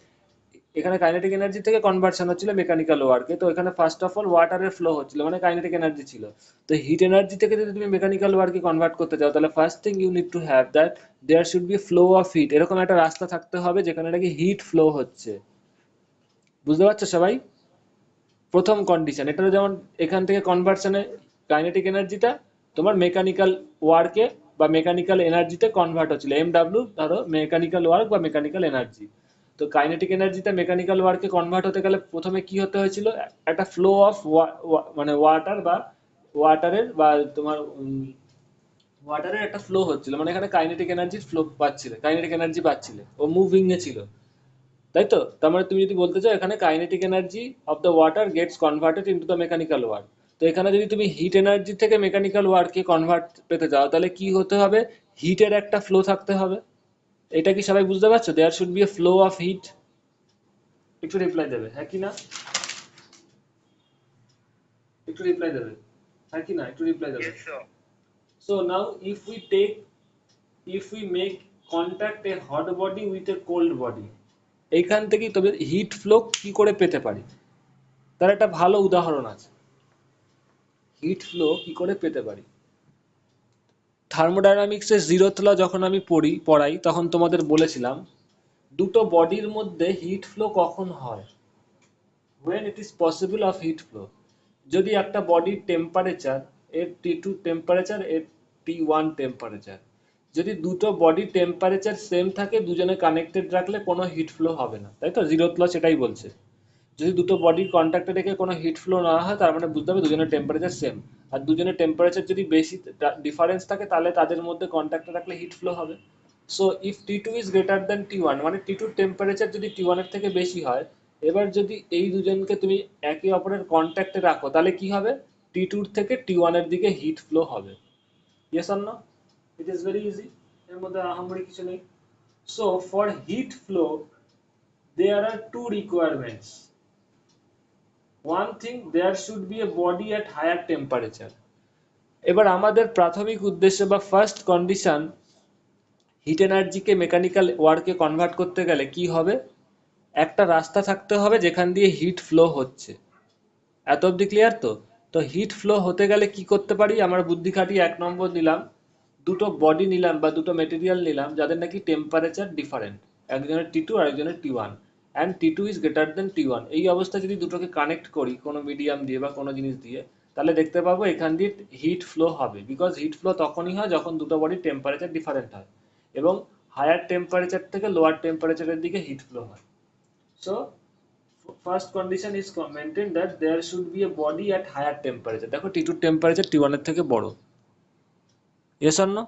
এখানে কাইনেটিক এনার্জি থেকে কনভার্সন হচ্ছিল মেকানিক্যাল ওয়ার্কে, তো এখানে ফার্স্ট অফ অল ওয়াটারের ফ্লো হচ্ছিল মানে কাইনেটিক এনার্জি ছিল। তো হিট এনার্জি থেকে যদি তুমি মেকানিক্যাল ওয়ার্কে কনভার্ট করতে চাও তাহলে first thing you need to have that there should be flow of heat, এরকম একটা রাস্তা থাকতে হবে যেখানে নাকি হিট ফ্লো হচ্ছে। বুঝতে পারছো সবাই? প্রথম কন্ডিশন এটা, যেমন এখান থেকে কনভার্সনে কাইনেটিক এনার্জিটা তোমার মেকানিক্যাল ওয়ার্কে বা মেকানিক্যাল এনার্জিতে কনভার্ট হচ্ছিল, ডাব্লিউ ধরো মেকানিক্যাল ওয়ার্ক বা মেকানিক্যাল এনার্জি। তো কাইনেটিক এনার্জিতে মেকানিক্যাল ওয়ার্কে কনভার্ট হতে গেলে প্রথমে কি হতে হয়েছিল, একটা ফ্লো অফ মানে ওয়াটার বা ওয়াটারের বা তোমার ওয়াটারের একটা ফ্লো হচ্ছিল, মানে এখানে কাইনেটিক এনার্জি ফ্লো পাচ্ছিলে, কাইনেটিক এনার্জি পাচ্ছিলে, ও মুভিং এ ছিল, তাই তো? তার মানে তুমি যদি বলতে চাও এখানে kinetic energy of the water gets converted into the mechanical work, তো এখানে যদি তুমি হিট এনার্জি থেকে মেকানিক্যাল ওয়ার্কে কনভার্ট পেতে চাও তাহলে কি হতে হবে, হিটের একটা ফ্লো থাকতে হবে। এটা কি সবাই বুঝতে পারছো? There should be a flow of heat. একটু রিপ্লাই দেবে হ্যাঁ কি না, একটু রিপ্লাই দেবে হ্যাঁ কি না, একটু রিপ্লাই দেবে। So now if we make contact a hot body with a cold body, এইখান থেকেই তবে হিট ফ্লো কি করে পেতে পারি তার একটা ভালো উদাহরণ আছে। হিট ফ্লো কি করে পেতে পারি, থার্মোডাইনামিক্সের জিরোথ ল যখন আমি পড়াই তখন তোমাদের বলেছিলাম দুটো বডির মধ্যে হিট ফ্লো কখন হয়, when it is possible of heat flow, যদি একটা বডির টেম্পারেচার এর T2 টেম্পারেচার এর T1 টেম্পারেচার, যদি দুটো বডির টেম্পারেচার সেম থাকে দুজনে কানেক্টেড রাখলে কোনো হিট ফ্লো হবে না, তাই তো? জিরোথ ল সেটাই বলছে, যদি দুটো বডির কন্ট্যাক্টে রেখে কোনো হিট ফ্লো না হয় তার মানে বুঝতে হবে দুজনের টেম্পারেচার সেম, আর দুজনের টেম্পারেচার যদি বেশি ডিফারেন্স থাকে তাহলে তাদের মধ্যে কন্ট্যাক্টে রাখলে হিট ফ্লো হবে। So if T2 is greater then T1, মানে T2 টেম্পারেচার যদি T1 এর থেকে বেশি হয়, এবার যদি এই দুজনকে তুমি একে অপরের কন্ট্যাক্টে রাখো তাহলে কি হবে, T2 থেকে T1 এর দিকে হিট ফ্লো হবে। Yes or no? It is very easy, এর মধ্যে আহামরি কিছু নেই। So for heat flow there are two requirements. One thing, there should be a body at higher temperature. এবার আমাদের প্রাথমিক উদ্দেশ্য বা ফার্স্ট কন্ডিশন, হিট এনার্জিকে মেকানিক্যাল ওয়ার্কে কনভার্ট করতে গেলে কি হবে, একটা রাস্তা থাকতে হবে যেখান দিয়ে হিট ফ্লো হচ্ছে। এত অবধি ক্লিয়ার তো? তো হিট ফ্লো হতে গেলে কি করতে পারি, আমরা বুদ্ধি খাটিয়ে 1 নম্বর নিলাম, দুটো বডি নিলাম বা দুটো মেটেরিয়াল নিলাম যাদের নাকি টেম্পারেচার ডিফারেন্ট, একজনের T2 আর একজনের T1, and T2 is greater then T1। এই অবস্থায় যদি দুটোকে কানেক্ট করি কোনো মিডিয়াম দিয়ে বা কোনো জিনিস দিয়ে, তাহলে দেখতে পাবো এখান দিয়ে হিট ফ্লো হবে, বিকজ হিট ফ্লো তখনই হয় যখন দুটো বডির টেম্পারেচার ডিফারেন্ট হয় এবং হায়ার টেম্পারেচার থেকে লোয়ার টেম্পারেচারের দিকে হিট ফ্লো হয়। So first condition is maintain that there should be a body at higher temperature. দেখো T2 টেম্পারেচার T1 এর থেকে বড়। Yes or no?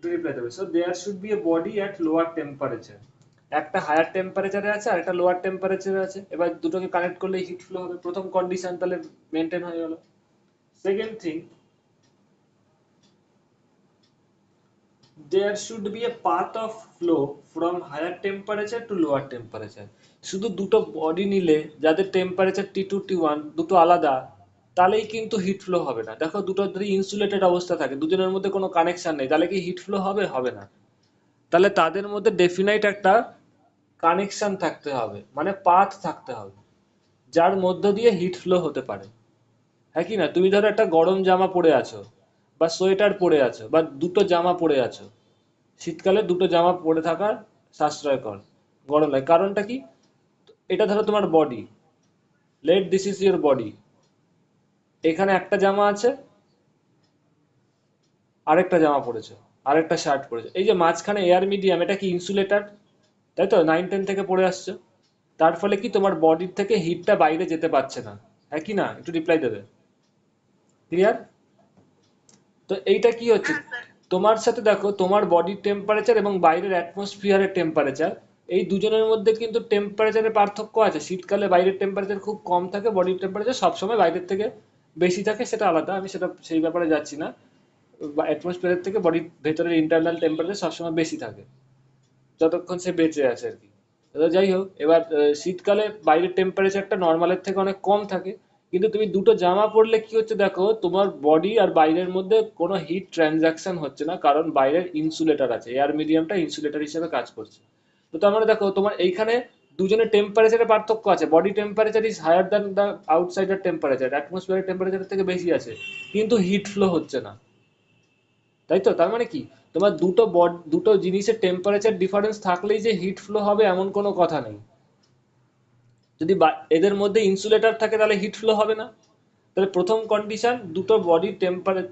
রিপ্লাই দেবে। So there should be a body at lower temperature, একটা higher টেম্পারেচারে আছে আর একটা lower টেম্পারেচারে আছে, এবার দুটোকে কানেক্ট করলে হিট ফ্লো হবে, প্রথম কন্ডিশন তাহলে মেনটেন হয়ে গেল। Second thing, there should be a path of flow from higher temperature to lower temperature. শুধু দুটো বডি নিলে যাদের টেম্পারেচার T2 T1 দুটো আলাদা, তাহলেই কিন্তু হিট ফ্লো হবে না। দেখো দুটো যদি ইনসুলেটেড অবস্থা থাকে, দুজনের মধ্যে কোনো কানেকশন নেই, তাহলে কি হিট ফ্লো হবে? হবে না। তাহলে তাদের মধ্যে ডেফিনাইট একটা কানেকশন থাকতে হবে, মানে পাথ থাকতে হবে যার মধ্য দিয়ে হিট ফ্লো হতে পারে। হ্যাঁ কি না? তুমি ধরো একটা গরম জামা পরে আছো বা সোয়েটার পরে আছো বা দুটো জামা পরে আছো, শীতকালে দুটো জামা পরে থাকা সাশ্রয়কর, গরম লাগে, কারণটা কি? এটা ধরো তোমার body, let this is your body, এখানে একটা জামা আছে আরেকটা জামা পরেছো, আর একটা শার্ট পরেছো, এই যে মাঝখানে এয়ার মিডিয়াম, এটা কি ইনসুলেটর, তাই তো? 9-10 থেকে পড়ে আসছো। তার ফলে কি তোমার বডির থেকে হিটটা বাইরে যেতে পারছে না, হ্যাঁ কি না? একটু রিপ্লাই দেবে। ক্লিয়ার? তো এইটা কি হচ্ছে, হ্যাঁ স্যার। তোমার সাথে দেখো তোমার বডির টেম্পারেচার এবং বাইরের অ্যাটমসফিয়ারের টেম্পারেচার, এই দুজনের মধ্যে কিন্তু টেম্পারেচারের পার্থক্য আছে। শীতকালে বাইরের টেম্পারেচার খুব কম থাকে, বডির টেম্পারেচার সবসময় বাইরের থেকে বেশি থাকে, সেটা আলাদা, আমি সেটা সেই ব্যাপারে যাচ্ছি না। অ্যাটমসফিয়ারের থেকে বডির ভেতরের ইন্টারনাল টেম্পারেচার সবসময় বেশি থাকে যতক্ষণ সে বেঁচে আছে আর কি। তো যাই হোক, এবার শীতকালে বাইরের টেম্পারেচারটা নর্মালের থেকে অনেক কম থাকে, কিন্তু তুমি দুটো জামা পরলে কি হচ্ছে দেখো, তোমার বডি আর বাইরের মধ্যে কোনো হিট ট্রানজাকশন হচ্ছে না, কারণ বাইরের ইনসুলেটর আছে, এয়ার মিডিয়ামটা ইনসুলেটর হিসেবে কাজ করছে। তো তার মানে দেখো তোমার এইখানে দুজনের টেম্পারেচারের পার্থক্য আছে, body temperature is higher than the outsider temperature, অ্যাটমসফিয়ারের টেম্পারেচার থেকে বেশি আছে, কিন্তু হিট ফ্লো হচ্ছে না, তাই তো? তার মানে কি, তোমার দুটো জিনিসের টেম্পারেচার ডিফারেন্স থাকলেই যে হিট ফ্লো হবে এমন কোনো কথা নেই। যদি এদের মধ্যে ইনসুলেটর থাকে তাহলে হিট ফ্লো হবে না। তাহলে প্রথম কন্ডিশন,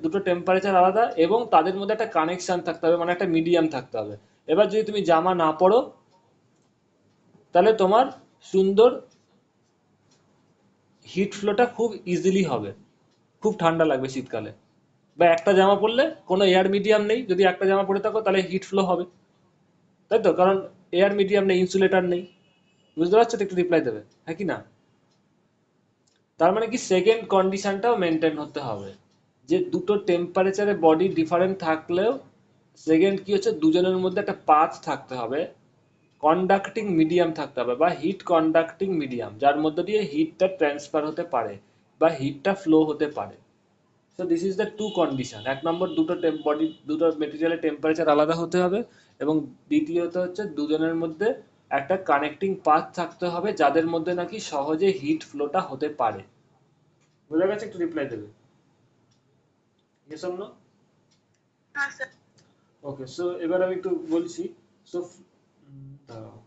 দুটো টেম্পারেচার আলাদা এবং তাদের মধ্যে একটা কানেকশন থাকতে হবে, মানে একটা মিডিয়াম থাকতে হবে। এবার যদি তুমি জামা না পরো, তাহলে তোমার সুন্দর হিট ফ্লোটা খুব ইজিলি হবে, খুব ঠান্ডা লাগবে শীতকালে। বা একটা জামা পরলে কোনো এয়ার মিডিয়াম নেই, যদি একটা জামা পরে থাকো তাহলে হিট ফ্লো হবে, তাই তো? কারণ এয়ার মিডিয়াম নেই, ইনসুলেটর নেই। বুঝতে পারছো তো? একটু রিপ্লাই দেবে, হ্যাঁ কি না? তার মানে কি, সেকেন্ড কন্ডিশনটাও মেনটেন হতে হবে, যে দুটো টেম্পারেচারে বডি ডিফারেন্ট থাকলেও সেকেন্ড কি হচ্ছে, দুজনের মধ্যে একটা পাথ থাকতে হবে, কন্ডাক্টিং মিডিয়াম থাকতে হবে, বা হিট কন্ডাক্টিং মিডিয়াম, যার মধ্যে দিয়ে হিটটা ট্রান্সফার হতে পারে বা হিটটা ফ্লো হতে পারে। So this is the two condition. এক নম্বর, দুটো মেটেরিয়ালের টেম্পারেচার আলাদা হতে হবে, এবং দ্বিতীয়ত হচ্ছে দুজনের মধ্যে একটা কানেক্টিং পাথ থাকতে হবে, যাদের মধ্যে নাকি সহজে হিট ফ্লোটা হতে পারে। বোঝা গেছে? একটু রিপ্লাই দেবে, ইয়েস অর নো? হ্যাঁ স্যার। ওকে, সো এবার আমি একটু বলছি। সো দাঁড়াও।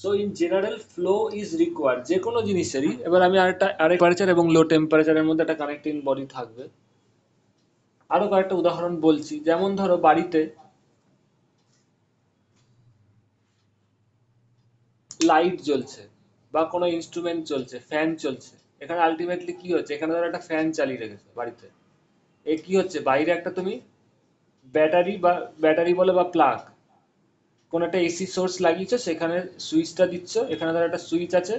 So in general flow is required যে কোনো জিনিসেরই। এবার আমি আরেক টেম্পারেচার এবং লো টেম্পারেচারের মধ্যে একটা কানেক্টিং বডি থাকবে। আরো কয়েকটা উদাহরণ বলছি, যেমন ধরো বাড়িতে লাইট জ্বলছে বা কোনো ইনস্ট্রুমেন্ট চলছে, ফ্যান চলছে, এখানে আলটিমেটলি কি হচ্ছে, এখানে ধরো একটা ফ্যান চালিয়ে রেখেছে বাড়িতে, এ কি হচ্ছে, বাইরে একটা তুমি ব্যাটারি বলে বা প্লাগ, কোন একটা এসি সোর্স লাগিয়েছো, সেখানে সুইচটা দিচ্ছ, এখানে ধরো একটা সুইচ আছে,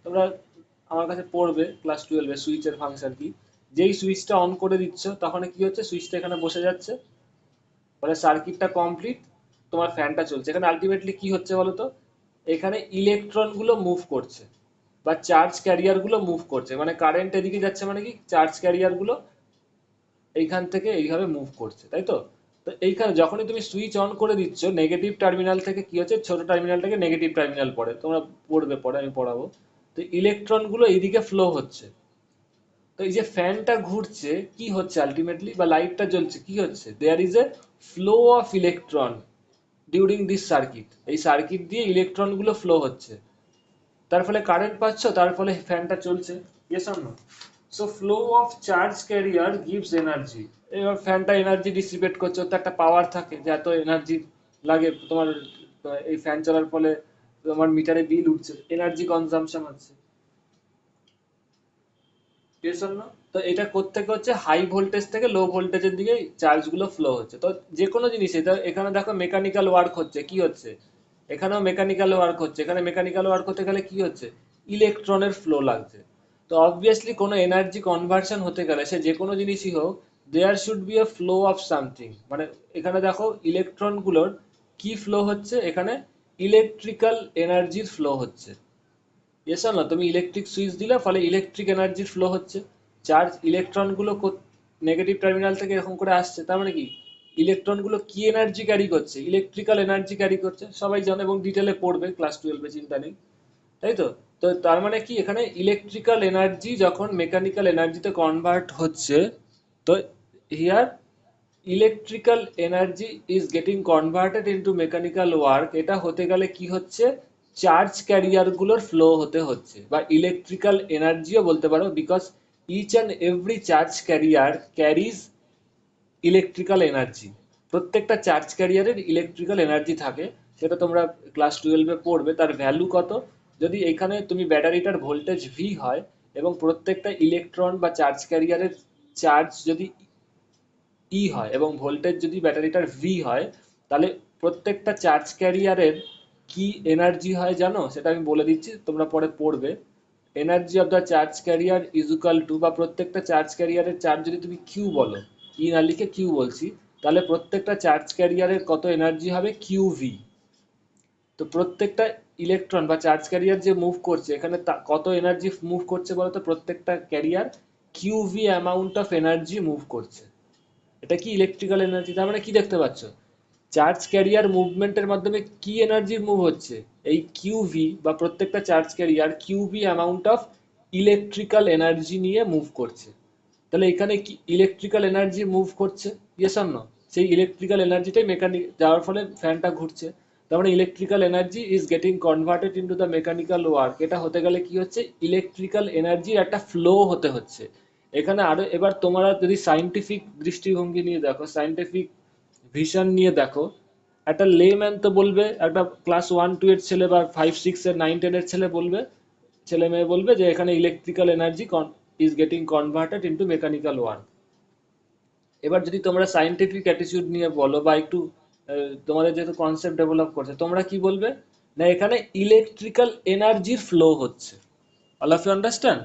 তোমরা আমার কাছে পড়বে ক্লাস 12-এ সুইচের ফাংশন কি। যেই সুইচটা অন করে দিচ্ছ, তখন কি হচ্ছে, সুইচটা এখানে বসে যাচ্ছে, ফলে সার্কিটটা কমপ্লিট, তোমার ফ্যানটা চলছে। এখানে আলটিমেটলি কি হচ্ছে বলো তো, এখানে ইলেকট্রন গুলো মুভ করছে বা চার্জ ক্যারিয়ার গুলো মুভ করছে, মানে কারেন্ট এদিকে যাচ্ছে, মানে কি চার্জ ক্যারিয়ার গুলো এইখান থেকে এইভাবে মুভ করছে, তাই তো? তো এইখানে যখনই তুমি সুইচ অন করে দিচ্ছ, নেগেটিভ টার্মিনাল থেকে কি হচ্ছে, ছোট টার্মিনাল থেকে নেগেটিভ টার্মিনাল পড়ে, তোমরা পড়বে পরে, আমি পড়াবো। তো ইলেকট্রন গুলো এইদিকে ফ্লো হচ্ছে। তো এই যে ফ্যানটা ঘুরছে, কি হচ্ছে আলটিমেটলি, বা লাইটটা জ্বলছে, কি হচ্ছে, there is a flow of electron during this circuit. এই সার্কিট দিয়ে ইলেকট্রন গুলো ফ্লো হচ্ছে, তার ফলে কারেন্ট পাচ্ছ, তার ফলে ফ্যানটা চলছে। Yes or no? So flow of charge carrier gives energy. এবার ফ্যানটা এনার্জি ডিসিপেট করছে, ওর তো একটা পাওয়ার থাকে যে এত এনার্জি লাগে তোমার, এই ফ্যান চলার ফলে তোমার মিটারে বিল উঠছে, এনার্জি কনজাম্পশন হচ্ছে। Yes or no? তো এটা কোত্থেকে হচ্ছে, হাই ভোল্টেজ থেকে লো ভোল্টেজের দিকে চার্জ গুলো ফ্লো হচ্ছে। তো যে কোনো জিনিস, এটা এখানে দেখো মেকানিক্যাল ওয়ার্ক হচ্ছে, কি হচ্ছে, এখানেও মেকানিক্যাল ওয়ার্ক হচ্ছে, এখানে মেকানিক্যাল ওয়ার্ক হতে গেলে কি হচ্ছে, ইলেকট্রনের ফ্লো লাগছে। তো অবভিয়াসলি কোনো এনার্জি কনভার্সন হতে গেলে, সে যে কোনো জিনিসই হোক, there should be a flow of something. মানে এখানে দেখো ইলেকট্রন গুলোর কি ফ্লো হচ্ছে, এখানে ইলেকট্রিক্যাল এনার্জির ফ্লো হচ্ছে। Yes or no? তুমি ইলেকট্রিক সুইচ দিলে, ফলে ইলেকট্রিক এনার্জির ফ্লো হচ্ছে, চার্জ ইলেকট্রন গুলো নেগেটিভ টার্মিনাল থেকে এরকম করে আসছে, তার মানে কি, ইলেকট্রন গুলো কি এনার্জি ক্যারি করছে, ইলেকট্রিক্যাল এনার্জি ক্যারি করছে, সবাই জানে এবং ডিটেলে পড়বে ক্লাস 12-এ, চিন্তা নেই, তাই তো? তো তার মানে কি, এখানে ইলেকট্রিক্যাল এনার্জি যখন মেকানিক্যাল এনার্জিতে কনভার্ট হচ্ছে, তো here electrical energy is getting converted into mechanical work. এটা হতে গেলে কি হচ্ছে, চার্জ ক্যারিয়ারগুলোর ফ্লো হতে হচ্ছে, বা ইলেকট্রিক্যাল এনার্জিও বলতে পারো, because each and every charge carrier carries electrical energy. প্রত্যেকটা চার্জ ক্যারিয়ারের ইলেকট্রিক্যাল এনার্জি থাকে, সেটা তোমরা ক্লাস 12-এ পড়বে। তার ভ্যালু কত? যদি এখানে তুমি ব্যাটারিটার ভোল্টেজ ভি হয় এবং প্রত্যেকটা ইলেকট্রন বা চার্জ ক্যারিয়ারের চার্জ যদি ই হয় এবং ভোল্টেজ যদি ব্যাটারিটার ভি হয়, তাহলে প্রত্যেকটা চার্জ ক্যারিয়ারের কি এনার্জি হয় জানো? সেটা আমি বলে দিচ্ছি, তোমরা পরে পড়বে। Energy of the charge carrier is equal to, বা প্রত্যেকটা চার্জ ক্যারিয়ারের চার্জ যদি তুমি কিউ বলো, ই না লিখে কিউ বলছি, তাহলে প্রত্যেকটা চার্জ ক্যারিয়ারের কত এনার্জি হবে? Q V. তো প্রত্যেকটা ইলেকট্রন বা চার্জ ক্যারিয়ার যে মুভ করছে এখানে কত এনার্জি মুভ করছে বলতো? প্রত্যেকটা carrier Q V amount of energy move করছে। এটা কি ইলেকট্রিক্যাল এনার্জি। তার মানে কি দেখতে পাচ্ছ? চার্জ ক্যারিয়ার মুভমেন্টের মাধ্যমে কি এনার্জি মুভ হচ্ছে? এই কিউভি, বা প্রত্যেকটা charge carrier Q V amount of electrical energy নিয়ে মুভ করছে। তাহলে এখানে কি ইলেকট্রিক্যাল এনার্জি মুভ করছে? Yes or no? সেই ইলেকট্রিক্যাল এনার্জিটাই মেকানিক যাওয়ার ফলে ফ্যানটা ঘুরছে। তার মানে electrical energy is getting converted into the mechanical work. এটা হতে গেলে কি হচ্ছে? ইলেকট্রিক্যাল এনার্জির একটা ফ্লো হতে হচ্ছে এখানে। আরো এবার তোমরা যদি সাইন্টিফিক দৃষ্টিভঙ্গি নিয়ে দেখো, সাইন্টিফিক ভিশন নিয়ে দেখো, একটা লেম্যান তো বলবে, একটা ক্লাস 1-2 এর ছেলে বা 5-6 এর 9-10 এর ছেলে বলবে, ছেলে মেয়ে বলবে যে এখানে electrical energy is getting converted into mechanical work. এবার যদি তোমরা সাইন্টিফিক অ্যাটিটিউড নিয়ে বলো, বা একটু তোমাদের যেহেতু কনসেপ্ট ডেভেলপ করছে, তোমরা কি বলবে? না এখানে ইলেকট্রিক্যাল এনার্জির ফ্লো হচ্ছে। All of you understand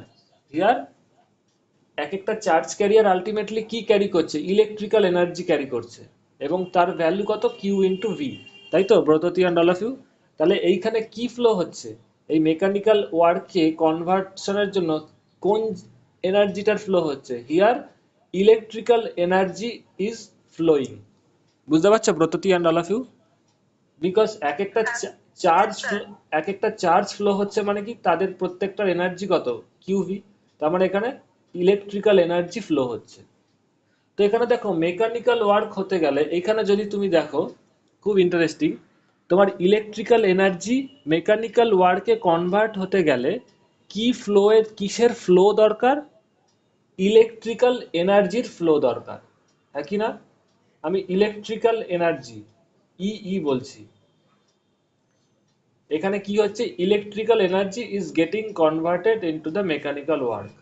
here? এক একটা চার্জ ক্যারিয়ার আলটিমেটলি কি ক্যারি করছে? ইলেকট্রিক্যাল এনার্জি ক্যারি করছে, এবং তার ভ্যালু কত? Q into V. তাই তো Bratati and all of you? তাহলে এইখানে কি ফ্লো হচ্ছে? এই মেকানিক্যাল ওয়ার্ককে কনভার্সনের জন্য কোন এনার্জিটার ফ্লো হচ্ছে? Here electrical energy is flowing. বুঝতে পারছো Bratati and all of you? Because charge এক একটা চার্জ ফ্লো হচ্ছে মানে কি, তাদের প্রত্যেকটার এনার্জি কত? কিউভি। তার মানে এখানে ইলেকট্রিক্যাল এনার্জি ফ্লো হচ্ছে। তো এখানে দেখো মেকানিক্যাল ওয়ার্ক হতে গেলে, এখানে যদি তুমি দেখো, খুব ইন্টারেস্টিং, তোমার ইলেকট্রিক্যাল এনার্জি মেকানিক্যাল ওয়ার্কে কনভার্ট হতে গেলে কি ফ্লো এর, কিসের ফ্লো দরকার? ইলেকট্রিক্যাল এনার্জির ফ্লো দরকার, হ্যাঁ কি না? আমি ইলেকট্রিক্যাল এনার্জি ই বলছি। এখানে কি হচ্ছে? Electrical energy is getting converted into the mechanical work.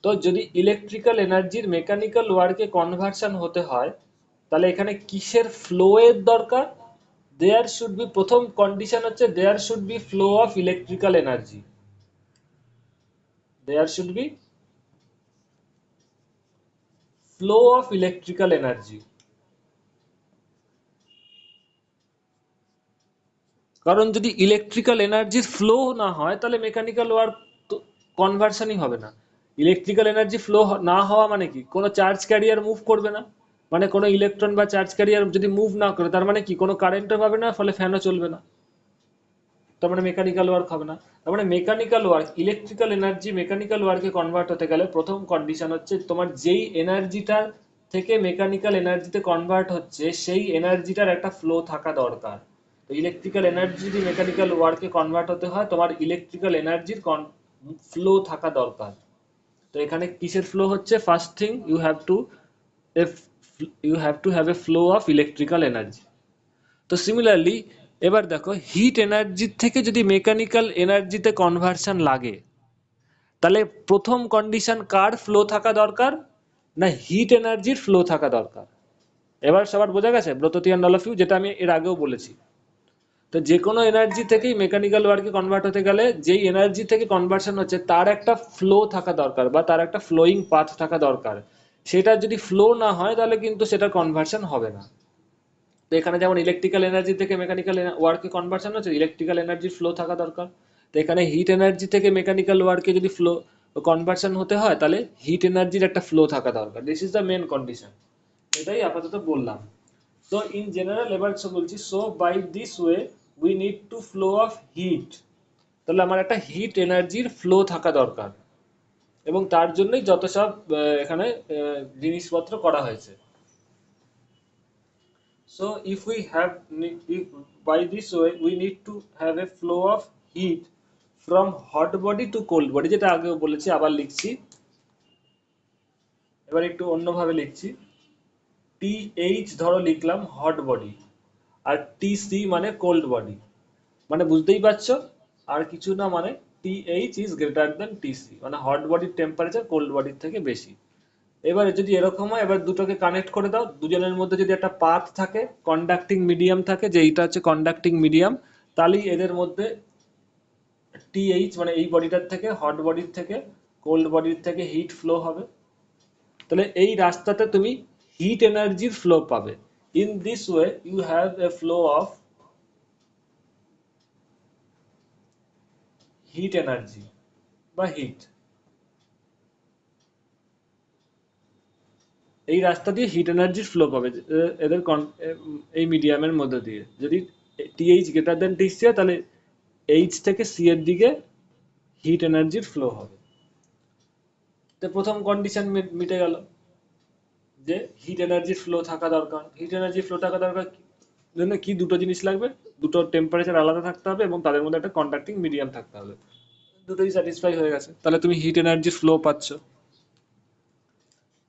তো যদি ইলেকট্রিক্যাল এনার্জির মেকানিক্যাল ওয়ার্কে কনভার্সন হতে হয়, তাহলে এখানে কিসের ফ্লো এর দরকার? দেয়ার শুড বি, প্রথম কন্ডিশন হচ্ছে there should be flow of electrical energy. There should be flow of electrical energy. কারণ যদি ইলেকট্রিক্যাল এনার্জির ফ্লো না হয়, তাহলে মেকানিক্যাল ওয়ার্ক তো কনভার্সনই হবে না। ইলেকট্রিক্যাল এনার্জি ফ্লো না হওয়া মানে কি? কোনো চার্জ ক্যারিয়ার মুভ করবে না, মানে কোনো ইলেকট্রন বা চার্জ ক্যারিয়ার যদি মুভ না করে, তার মানে কি? কোনো কারেন্টও পাবে না, ফলে ফ্যানও চলবে না, তার মানে মেকানিক্যাল ওয়ার্ক হবে না। তার মানে mechanical work, electrical energy mechanical ওয়ার্কে কনভার্ট হতে গেলে প্রথম কন্ডিশন হচ্ছে তোমার যেই এনার্জিটা থেকে মেকানিক্যাল এনার্জিতে কনভার্ট হচ্ছে সেই এনার্জিটার একটা ফ্লো থাকা দরকার। তো ইলেকট্রিক্যাল এনার্জি যদি মেকানিক্যাল ওয়ার্কে কনভার্ট হতে হয়, তোমার ইলেকট্রিক্যাল এনার্জির ফ্লো থাকা দরকার। তো এখানে কিসের ফ্লো হচ্ছে? First thing, you have to have a flow of electrical energy. তো সিমিলারলি এবার দেখো, হিট এনার্জির থেকে যদি মেকানিক্যাল এনার্জিতে কনভার্সন লাগে, তাহলে প্রথম কন্ডিশন কার ফ্লো থাকা দরকার? না হিট এনার্জির ফ্লো থাকা দরকার। এবার সবার বোঝা গেছে Bratati and all of you? যেটা আমি এর আগেও বলেছি। তো যে কোনো এনার্জি থেকেই মেকানিক্যাল ওয়ার্কে কনভার্ট হতে গেলে যেই এনার্জি থেকে কনভার্সন হচ্ছে তার একটা ফ্লো থাকা দরকার, বা তার একটা ফ্লোয়িং পাথ থাকা দরকার। সেটা যদি ফ্লো না হয়, তাহলে কিন্তু সেটা কনভার্সন হবে না। তো এখানে যেমন ইলেকট্রিক্যাল এনার্জি থেকে মেকানিক্যাল ওয়ার্কে কনভার্সন হচ্ছে, ইলেকট্রিক্যাল এনার্জির ফ্লো থাকা দরকার। তো এখানে হিট এনার্জি থেকে মেকানিক্যাল ওয়ার্কে যদি ফ্লো কনভার্সন হতে হয়, তাহলে হিট এনার্জির একটা ফ্লো থাকা দরকার। This is the main condition. এটাই আপাতত বললাম। তো ইন জেনারেল এবার বলছি, so by this way we need to flow of heat. তাহলে আমার একটা হিট এনার্জির ফ্লো থাকা দরকার, এবং তার জন্যই যত সব এখানে জিনিসপত্র করা হয়েছে। So if we have if by this way we need to have a flow of heat from hot body to cold body, যেটা আগেও বলেছি আবার লিখছি, এবার একটু অন্যভাবে লিখছি। টিএইচ ধরো লিখলাম হট বডি, আর টিসি মানে কোল্ড বডি, মানে বুঝতেই পারছো আর কিছু না, মানে T H is greater than T C, মানে হট বডির টেম্পারেচার কোল্ড বডির থেকে বেশি। এবারে যদি এরকম হয়, এবার দুটোকে কানেক্ট করে দাও, দুজনের মধ্যে যদি একটা পাথ থাকে, কন্ডাক্টিং মিডিয়াম থাকে, যে এইটা হচ্ছে কন্ডাক্টিং মিডিয়াম, তাহলেই এদের মধ্যে টিএইচ মানে এই বডিটার থেকে, হট বডির থেকে, কোল্ড বডির থেকে হিট ফ্লো হবে। তাহলে এই রাস্তাতে তুমি হিট এনার্জির ফ্লো পাবে। In this way you have a flow of heat energy বা হিট। এই রাস্তা দিয়ে হিট এনার্জির ফ্লো পাবে এদের এই মিডিয়ামের মধ্যে দিয়ে। যদি টিএইচ গ্রেটার দেন টিসি হয়, তাহলে এইচ থেকে সি এর দিকে হিট এনার্জির ফ্লো হবে। তো প্রথম কন্ডিশন মিটে গেল, যে হিট এনার্জির ফ্লো থাকা দরকার। হিট এনার্জি ফ্লো থাকা দরকার জন্য কি দুটো জিনিস লাগবে, দুটো টেম্পারেচার আলাদা থাকতে হবে এবং তাদের মধ্যে একটা কন্ডাক্টিং মিডিয়াম থাকতে হবে। দুটোই স্যাটিসফাই হয়ে গেছে, তাহলে তুমি হিট এনার্জির ফ্লো পাচ্ছ।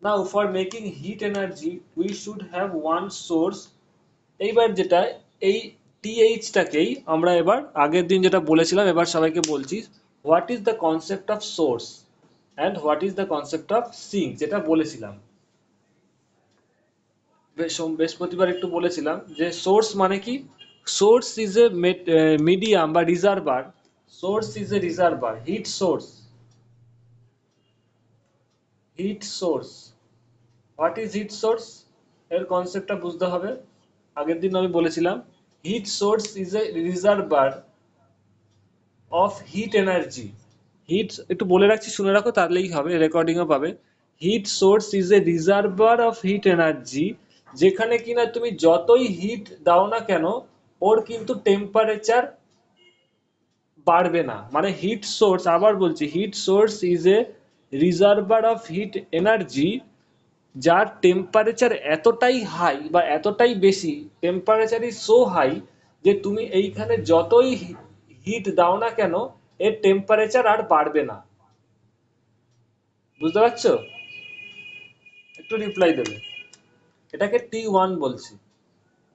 নাও for making hit energy we should have one source. এইবার যেটা, এই টিএইচটাকেই আমরা এবার আগের দিন যেটা বলেছিলাম এবার সবাইকে বলছি, what is the concept of source and what is the concept of sink, যেটা বলেছিলাম বৃহস্পতিবার একটু বলেছিলাম যে সোর্স মানে কি। সোর্স ইজ এ মিডিয়াম বা reservoir. Source is a reservoir, heat source. Heat source, what is heat source, এর কনসেপ্টটা বুঝতে হবে। আগের দিন আমি বলেছিলাম heat source is a reservoir of heat energy. Heat একটু বলে রাখছি, শুনে রাখো, তাহলেই হবে, রেকর্ডিংও পাবে। Hit source is a reservoir of heat energy, যেখানে কিনা তুমি যতই হিট দাও না কেন ওর কিন্তু টেম্পারেচার বাড়বে না। মানে হিট সোর্স, আবার বলছি, heat source is a reservoir of heat energy, যার টেম্পারেচার এতটাই হাই বা এতটাই বেশি, টেম্পারেচার ইজ সো হাই যে তুমি এইখানে যতই হিট দাও না কেন এর টেম্পারেচার আর বাড়বে না। বুঝতে পারছো? একটু রিপ্লাই দেবে। এটাকে T1 বলছি।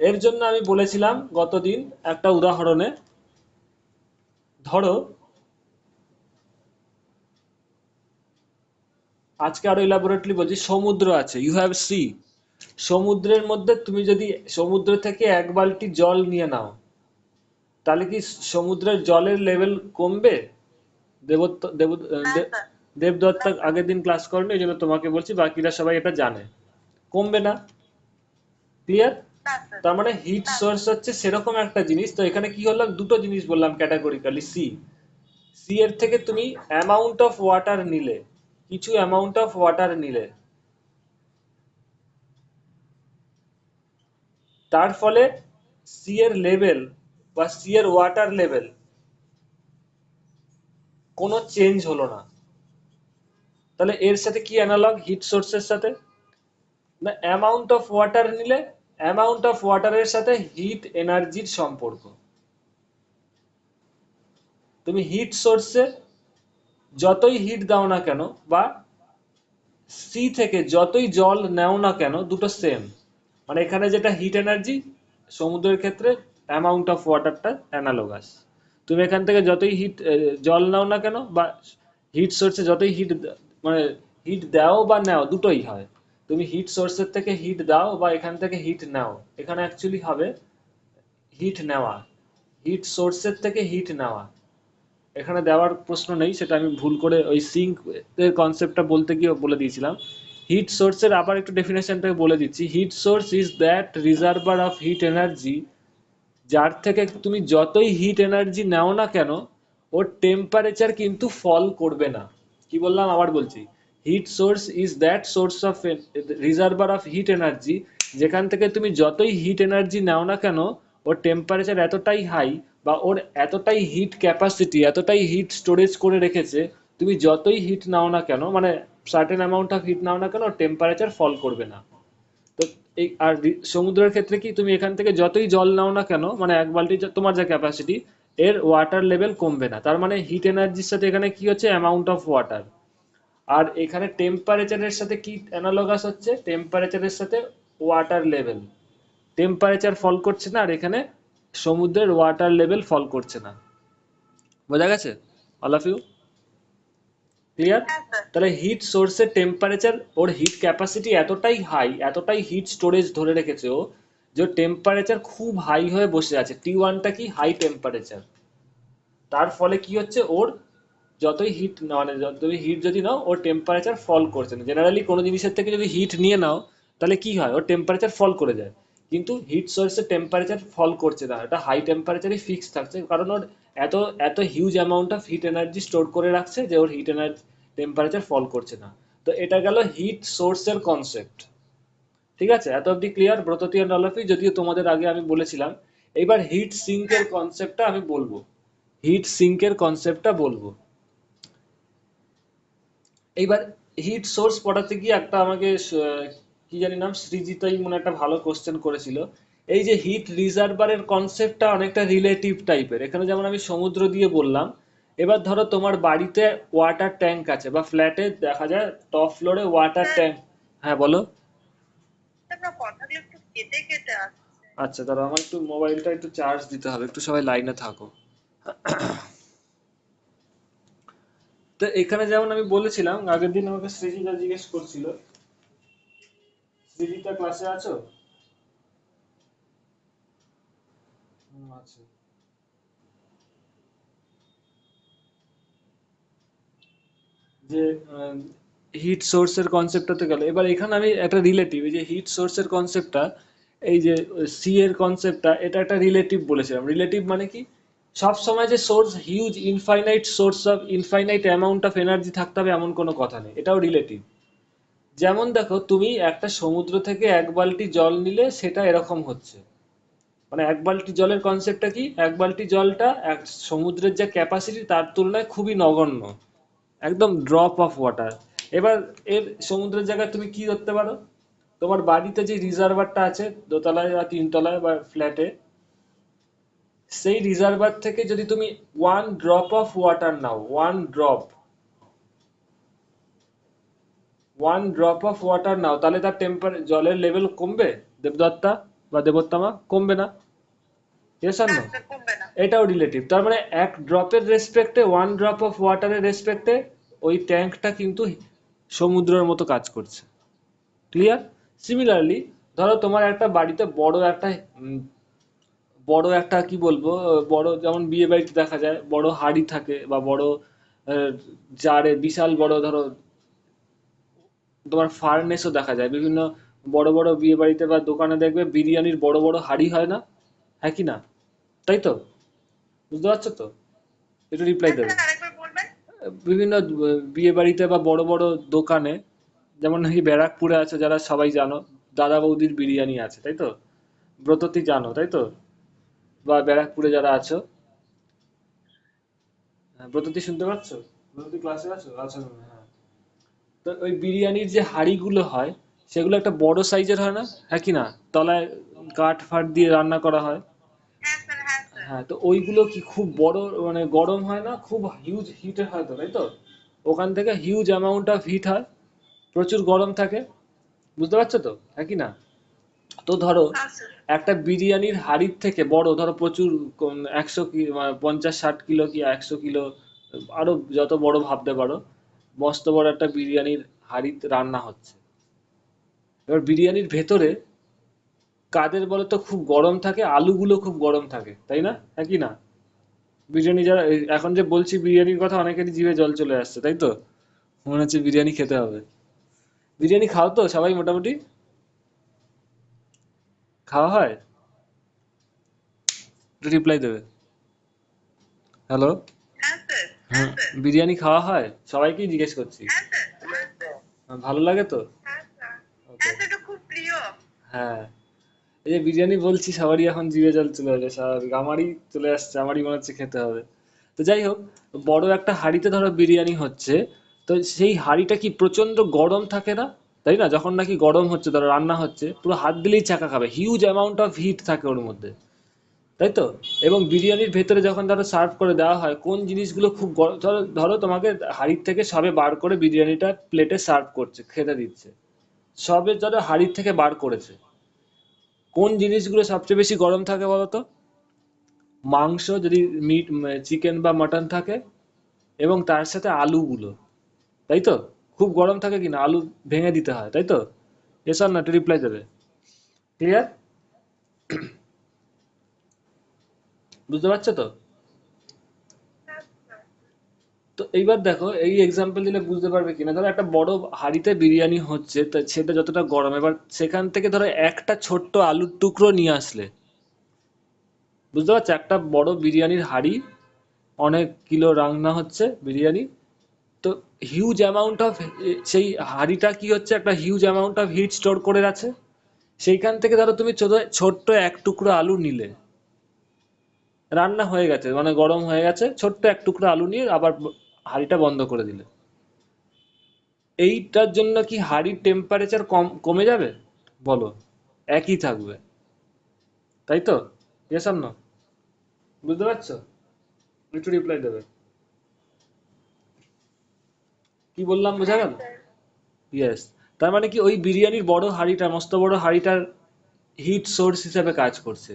এর জন্য আমি বলেছিলাম গতদিন একটা উদাহরণে, ধরো আজকে আরো ইলাবোরেটলি বলছি, সমুদ্র আছে, ইউ হ্যাভ সি। সমুদ্রের মধ্যে তুমি যদি সমুদ্র থেকে এক বালতি জল নিয়ে নাও, তাহলে কি সমুদ্রের জলের লেভেল কমবে? দেবত্ব দেব না দে- স্যার, দেবদত্তা আগের দিন ক্লাস করেনি, এই জন্য তোমাকে বলছি, বাকিরা সবাই এটা জানে, কমবে না। ক্লিয়ার? না স্যার, তার মানে হিট না সোর্স হচ্ছে সেরকম একটা জিনিস। তো এখানে কি হলো, দুটো জিনিস বললাম ক্যাটাগরিক্যালি। সি, সি এর থেকে তুমি অ্যামাউন্ট অফ ওয়াটার নিলে, কিছু অ্যামাউন্ট অফ ওয়াটার নিলে, তার ফলে সি এর লেভেল বা সি এর ওয়াটার লেভেল কোনো চেঞ্জ হলো না। তাহলে এর সাথে কি অ্যানালগ হিট সোর্সের সাথে? না, অ্যামাউন্ট অফ ওয়াটার নিলে অ্যামাউন্ট অফ ওয়াটারের সাথে হিট এনার্জির সম্পর্ক। তুমি হিট সোর্সে যতই হিট দাও না কেন বা সি থেকে যতই জল নেও না কেন, দুটো সেম। মানে এখানে যেটা হিট এনার্জি, সমুদ্রের ক্ষেত্রে অ্যামাউন্ট অফ ওয়াটারটা অ্যানালোগাস। তুমি এখান থেকে যতই হিট জল নাও না কেন বা হিট সোর্সে যতই হিট, মানে হিট দাও বা নাও দুটোই হয়। তুমি হিট সোর্সের থেকে হিট দাও বা এখান থেকে হিট নাও, এখানে অ্যাকচুয়ালি হবে হিট নেওয়া, হিট সোর্সের থেকে হিট নেওয়া। এখানে দেওয়ার প্রশ্ন নেই, সেটা আমি ভুল করে ওই সিঙ্ক এর কনসেপ্টটা বলতে গিয়ে বলে দিয়েছিলাম। হিট সোর্সের আবার একটু ডেফিনেশনটাকে বলে দিচ্ছি। Heat source is that reservoir of heat energy, যার থেকে তুমি যতই হিট এনার্জি নাও না কেন ওর টেম্পারেচার কিন্তু ফল করবে না। কি বললাম, আবার বলছি, heat source is that source of reservoir of heat energy, যেখান থেকে তুমি যতই হিট এনার্জি নাও না কেন ওর টেম্পারেচার এতটাই হাই বা ওর এতটাই হিট ক্যাপাসিটি, এতটাই হিট স্টোরেজ করে রেখেছে, তুমি যতই হিট নাও না কেন, মানে সার্টেন অ্যামাউন্ট অফ হিট নাও না কেন ওর টেম্পারেচার ফল করবে না। তো এই আর সমুদ্রের ক্ষেত্রে কি তুমি এখান থেকে যতই জল নাও না কেন, মানে এক বালতি তোমার যা ক্যাপাসিটি, এর ওয়াটার লেভেল কমবে না। তার মানে হিট এনার্জির সাথে এখানে কি হচ্ছে, অ্যামাউন্ট অফ ওয়াটার। আর এখানে টেম্পারেচারের সাথে কি অ্যানালগাস হচ্ছে, টেম্পারেচারের সাথে ওয়াটার লেভেল। টেম্পারেচার ফল করছে না, আর এখানে সমুদ্রের ওয়াটার লেভেল ফল করছে না। বোঝা গেছে অল অফ ইউ? ক্লিয়ার? হ্যাঁ স্যার। তাহলে হিট সোর্সের টেম্পারেচার, ওর হিট ক্যাপাসিটি এতটাই হাই, এতটাই হিট স্টোরেজ ধরে রেখেছে ও, যে টেম্পারেচার খুব হাই হয়ে বসে আছে। T1টা কি হাই টেম্পারেচার। তার ফলে কি হচ্ছে, ওর যতই হিট মানে যতই হিট যদি নাও, ওর টেম্পারেচার ফল করছে না। জেনারেলি কোনো জিনিসের থেকে যদি হিট নিয়ে নাও, তাহলে কি হয়, ওর টেম্পারেচার ফল করে যায়। কিন্তু হিট সোর্সের টেম্পারেচার ফল করছে না, এটা হাই টেম্পারেচারই ফিক্স থাকছে, কারণ ওর এত এত huge amount of heat energy store করে রাখছে যে ওর হিট এনার্জি টেম্পারেচার ফল করছে না। তো এটা গেল হিট সোর্সের কনসেপ্ট। ঠিক আছে, এত অবধি clear Bratati and all of you? যদিও তোমাদের আগে আমি বলেছিলাম। এবার হিট সিঙ্কের কনসেপ্টটা আমি বলবো, হিট সিঙ্কের কনসেপ্টটা বলবো। এইবার হিট সোর্স পড়াতে গিয়ে একটা আমাকে কি জানি নাম, সৃজিতাই মনে একটা ভালো কোশ্চেন করেছিল। এই যে হিট রিজার্ভারের কনসেপ্টটা অনেকটা রিলেটিভ টাইপের। এখানে যেমন আমি সমুদ্র দিয়ে বললাম, এবার ধরো তোমার বাড়িতে ওয়াটার ট্যাঙ্ক আছে, বা ফ্ল্যাটে দেখা যায় টপ ফ্লোরে ওয়াটার স্যার, ট্যাঙ্ক। হ্যাঁ বলো। আপনার কথাগুলো একটু কেটে কেটে আসছে। আচ্ছা, দাঁড়াও, আমার একটু মোবাইলটা একটু চার্জ দিতে হবে, একটু সবাই লাইনে থাকো। তো এখানে যেমন আমি বলেছিলাম, আগের দিন আমাকে সৃজিতা জিজ্ঞেস করছিল, সৃজিতা ক্লাসে আছো? আচ্ছা। যে হিট সোর্সের কনসেপ্টটাতে গেল, এবার এখানে আমি একটা রিলেটিভ, এই যে হিট সোর্সের কনসেপ্টটা, এই যে সি এর কনসেপ্টটা, এটা একটা রিলেটিভ বলেছিলাম। রিলেটিভ মানে কি, সব সময় যে source huge infinite source of infinite amount of energy থাকতে হবে এমন কোনো কথা নেই, এটাও রিলেটিভ। যেমন দেখো, তুমি একটা সমুদ্র থেকে এক বালতি জল নিলে সেটা এরকম হচ্ছে, মানে এক বালতি জলের কনসেপ্টটা কি, এক বালতি জলটা এক সমুদ্রের যে ক্যাপাসিটি তার তুলনায় খুবই নগণ্য, একদম ড্রপ অফ ওয়াটার। এবার এর সমুদ্রের জায়গায় তুমি কি ধরতে পারো, তোমার বাড়িতে যে রিজার্ভারটা আছে দোতলায় বা তিনতলায় বা ফ্ল্যাটে, সেই রিজার্ভার থেকে যদি তুমি ওয়ান ড্রপ অফ ওয়াটার নাও, ওয়ান ড্রপ অফ ওয়াটার নাও, তাহলে তার জলের লেভেল কমবে দেবদত্তা বা দেবোত্তমা? কমবে না। ইয়েস আর না নো? স্যার, কমবে না। এটাও রিলেটিভ। তার মানে এক ড্রপের রেসপেক্টে, ওয়ান ড্রপ অফ ওয়াটারের রেসপেক্টে ওই ট্যাঙ্কটা কিন্তু সমুদ্রের মতো কাজ করছে। ক্লিয়ার? সিমিলারলি, ধরো তোমার একটা বাড়িতে বড় একটা কি বলবো, বড় যেমন বিয়ে বাড়িতে দেখা যায় বড় হাঁড়ি থাকে, বা বড় জারে বিশাল বড়, ধরো তোমার ফার্নেসও দেখা যায় বিভিন্ন বড় বড় বিয়ে বাড়িতে বা দোকানে, দেখবে বিরিয়ানির বড় বড় হাঁড়ি হয় না? হ্যাঁ কি না? তাই তো? বুঝতে পারছো তো? একটু রিপ্লাই হ্যাঁ দেবে। স্যার, আরেকবার বলবেন। বিভিন্ন বিয়ে বাড়িতে বা বড় বড় দোকানে, যেমন নাকি ব্যারাকপুরে আছে, যারা সবাই জানো, দাদা বৌদির বিরিয়ানি আছে, তাই তো? ব্রততী জানো, তাই তো? বা ব্যারাকপুরে যারা আছো, হ্যাঁ, ব্রততী শুনতে পাচ্ছ? ব্রততী ক্লাসে আছো? আচ্ছা, হ্যাঁ। তো ওই বিরিয়ানির যে হাঁড়িগুলো হয়, সেগুলো একটা বড় সাইজের হয় না? হ্যাঁ কি না? তলায় কাঠ ফাট দিয়ে রান্না করা হয়। হ্যাঁ স্যার, হ্যাঁ স্যার। হ্যাঁ, তো ওইগুলো কি খুব বড়, মানে গরম হয় না, খুব হিউজ হিটে হয় তো, তাই তো? ওখান থেকে হিউজ অ্যামাউন্ট অফ হিট হয়, প্রচুর গরম থাকে। বুঝতে পারছো তো? হ্যাঁ কি না? তো ধরো হ্যাঁ স্যার। একটা বিরিয়ানির হাঁড়ির থেকে বড়, ধরো প্রচুর 50-60 কিলো কি 100 কিলো, আরো যত বড় ভাবতে পারো, মস্ত বড় একটা বিরিয়ানির হাঁড়িতে রান্না হচ্ছে। এবার বিরিয়ানির ভেতরে কাদের বলো তো খুব গরম থাকে, আলুগুলো খুব গরম থাকে, তাই না? হ্যাঁ কি না? বিরিয়ানি যারা এখন যে বলছি বিরিয়ানির কথা, অনেকেরই জিভে জল চলে আসছে, তাই তো? মনে হচ্ছে বিরিয়ানি খেতে হবে। বিরিয়ানি খাও তো সবাই মোটামুটি? খাওয়া হয়? রিপ্লাই দেবে। হ্যালো? হ্যাঁ স্যার। হ্যাঁ হ্যাঁ, স্যার। বিরিয়ানি খাওয়া হয় সবাইকেই জিজ্ঞেস করছি। হ্যাঁ স্যার। হ্যাঁ স্যার। ভালো লাগে তো? হ্যাঁ স্যার। ওকে। হ্যাঁ স্যার, এটা খুব প্রিয়। হ্যাঁ, এই যে বিরিয়ানি বলছি, সবারই এখন জিভে জল চলে আসে, স্বাভাবিক, আমারই চলে আসছে, আমারই মনে হচ্ছে খেতে হবে। তো যাই হোক, বড় একটা হাঁড়িতে ধরো বিরিয়ানি হচ্ছে, তো সেই হাঁড়িটা কি প্রচন্ড গরম থাকে না? তাই না? যখন নাকি গরম হচ্ছে, ধরো রান্না হচ্ছে, পুরো হাত দিলেই চাকা খাবে, হিউজ অ্যামাউন্ট অফ হিট থাকে ওর মধ্যে, তাই তো? এবং বিরিয়ানির ভেতরে যখন ধরো সার্ভ করে দেওয়া হয়, কোন জিনিসগুলো খুব গরম, ধরো ধরো তোমাকে হাঁড়ির থেকে সবে বার করে বিরিয়ানিটা প্লেটে সার্ভ করছে, খেতে দিচ্ছে, সবে ধরো হাঁড়ির থেকে বার করেছে, কোন জিনিসগুলো সবচেয়ে বেশি গরম থাকে বলো তো? মাংস, যদি মিট, চিকেন বা মাটন থাকে, এবং তার সাথে আলুগুলো, তাই তো? খুব গরম থাকে কিনা, আলু ভেঙে দিতে হয়, তাই তো? এসব না, রিপ্লাই দেবে। ক্লিয়ার? বুঝতে পারছো তো? তো এইবার দেখো, এই এক্সাম্পল দিলে বুঝতে পারবে কিনা, ধরো একটা বড় হাঁড়িতে বিরিয়ানি হচ্ছে, তা সেটা যতটা গরম, এবার সেখান থেকে ধরো একটা ছোট্ট আলুর টুকরো নিয়ে আসলে, বুঝতে পারছো? একটা বড় বিরিয়ানির হাঁড়ি, অনেক কিলো রান্না হচ্ছে বিরিয়ানি, তো হিউজ অ্যামাউন্ট অফ, সেই হাঁড়িটা কি হচ্ছে, একটা huge amount of hit store করে আছে, সেইখান থেকে ধরো তুমি ছোট ছোট্ট এক টুকরো আলু নিলে, রান্না হয়ে গেছে মানে গরম হয়ে গেছে, ছোট্ট এক টুকরো আলু নিয়ে আবার হাঁড়িটা বন্ধ করে দিলে, এইটার জন্য কি হাঁড়ির টেম্পারেচার কমে যাবে? বলো, একই থাকবে, তাই তো? Yes or no? বুঝতে পারছো? একটু রিপ্লাই দেবে। কি বললাম, বোঝা হ্যাঁ গেল? স্যার। ইয়েস। তার মানে কি, ওই বিরিয়ানির বড় হাঁড়িটা, মস্ত বড় হাঁড়িটার হিট সোর্স হিসেবে কাজ করছে।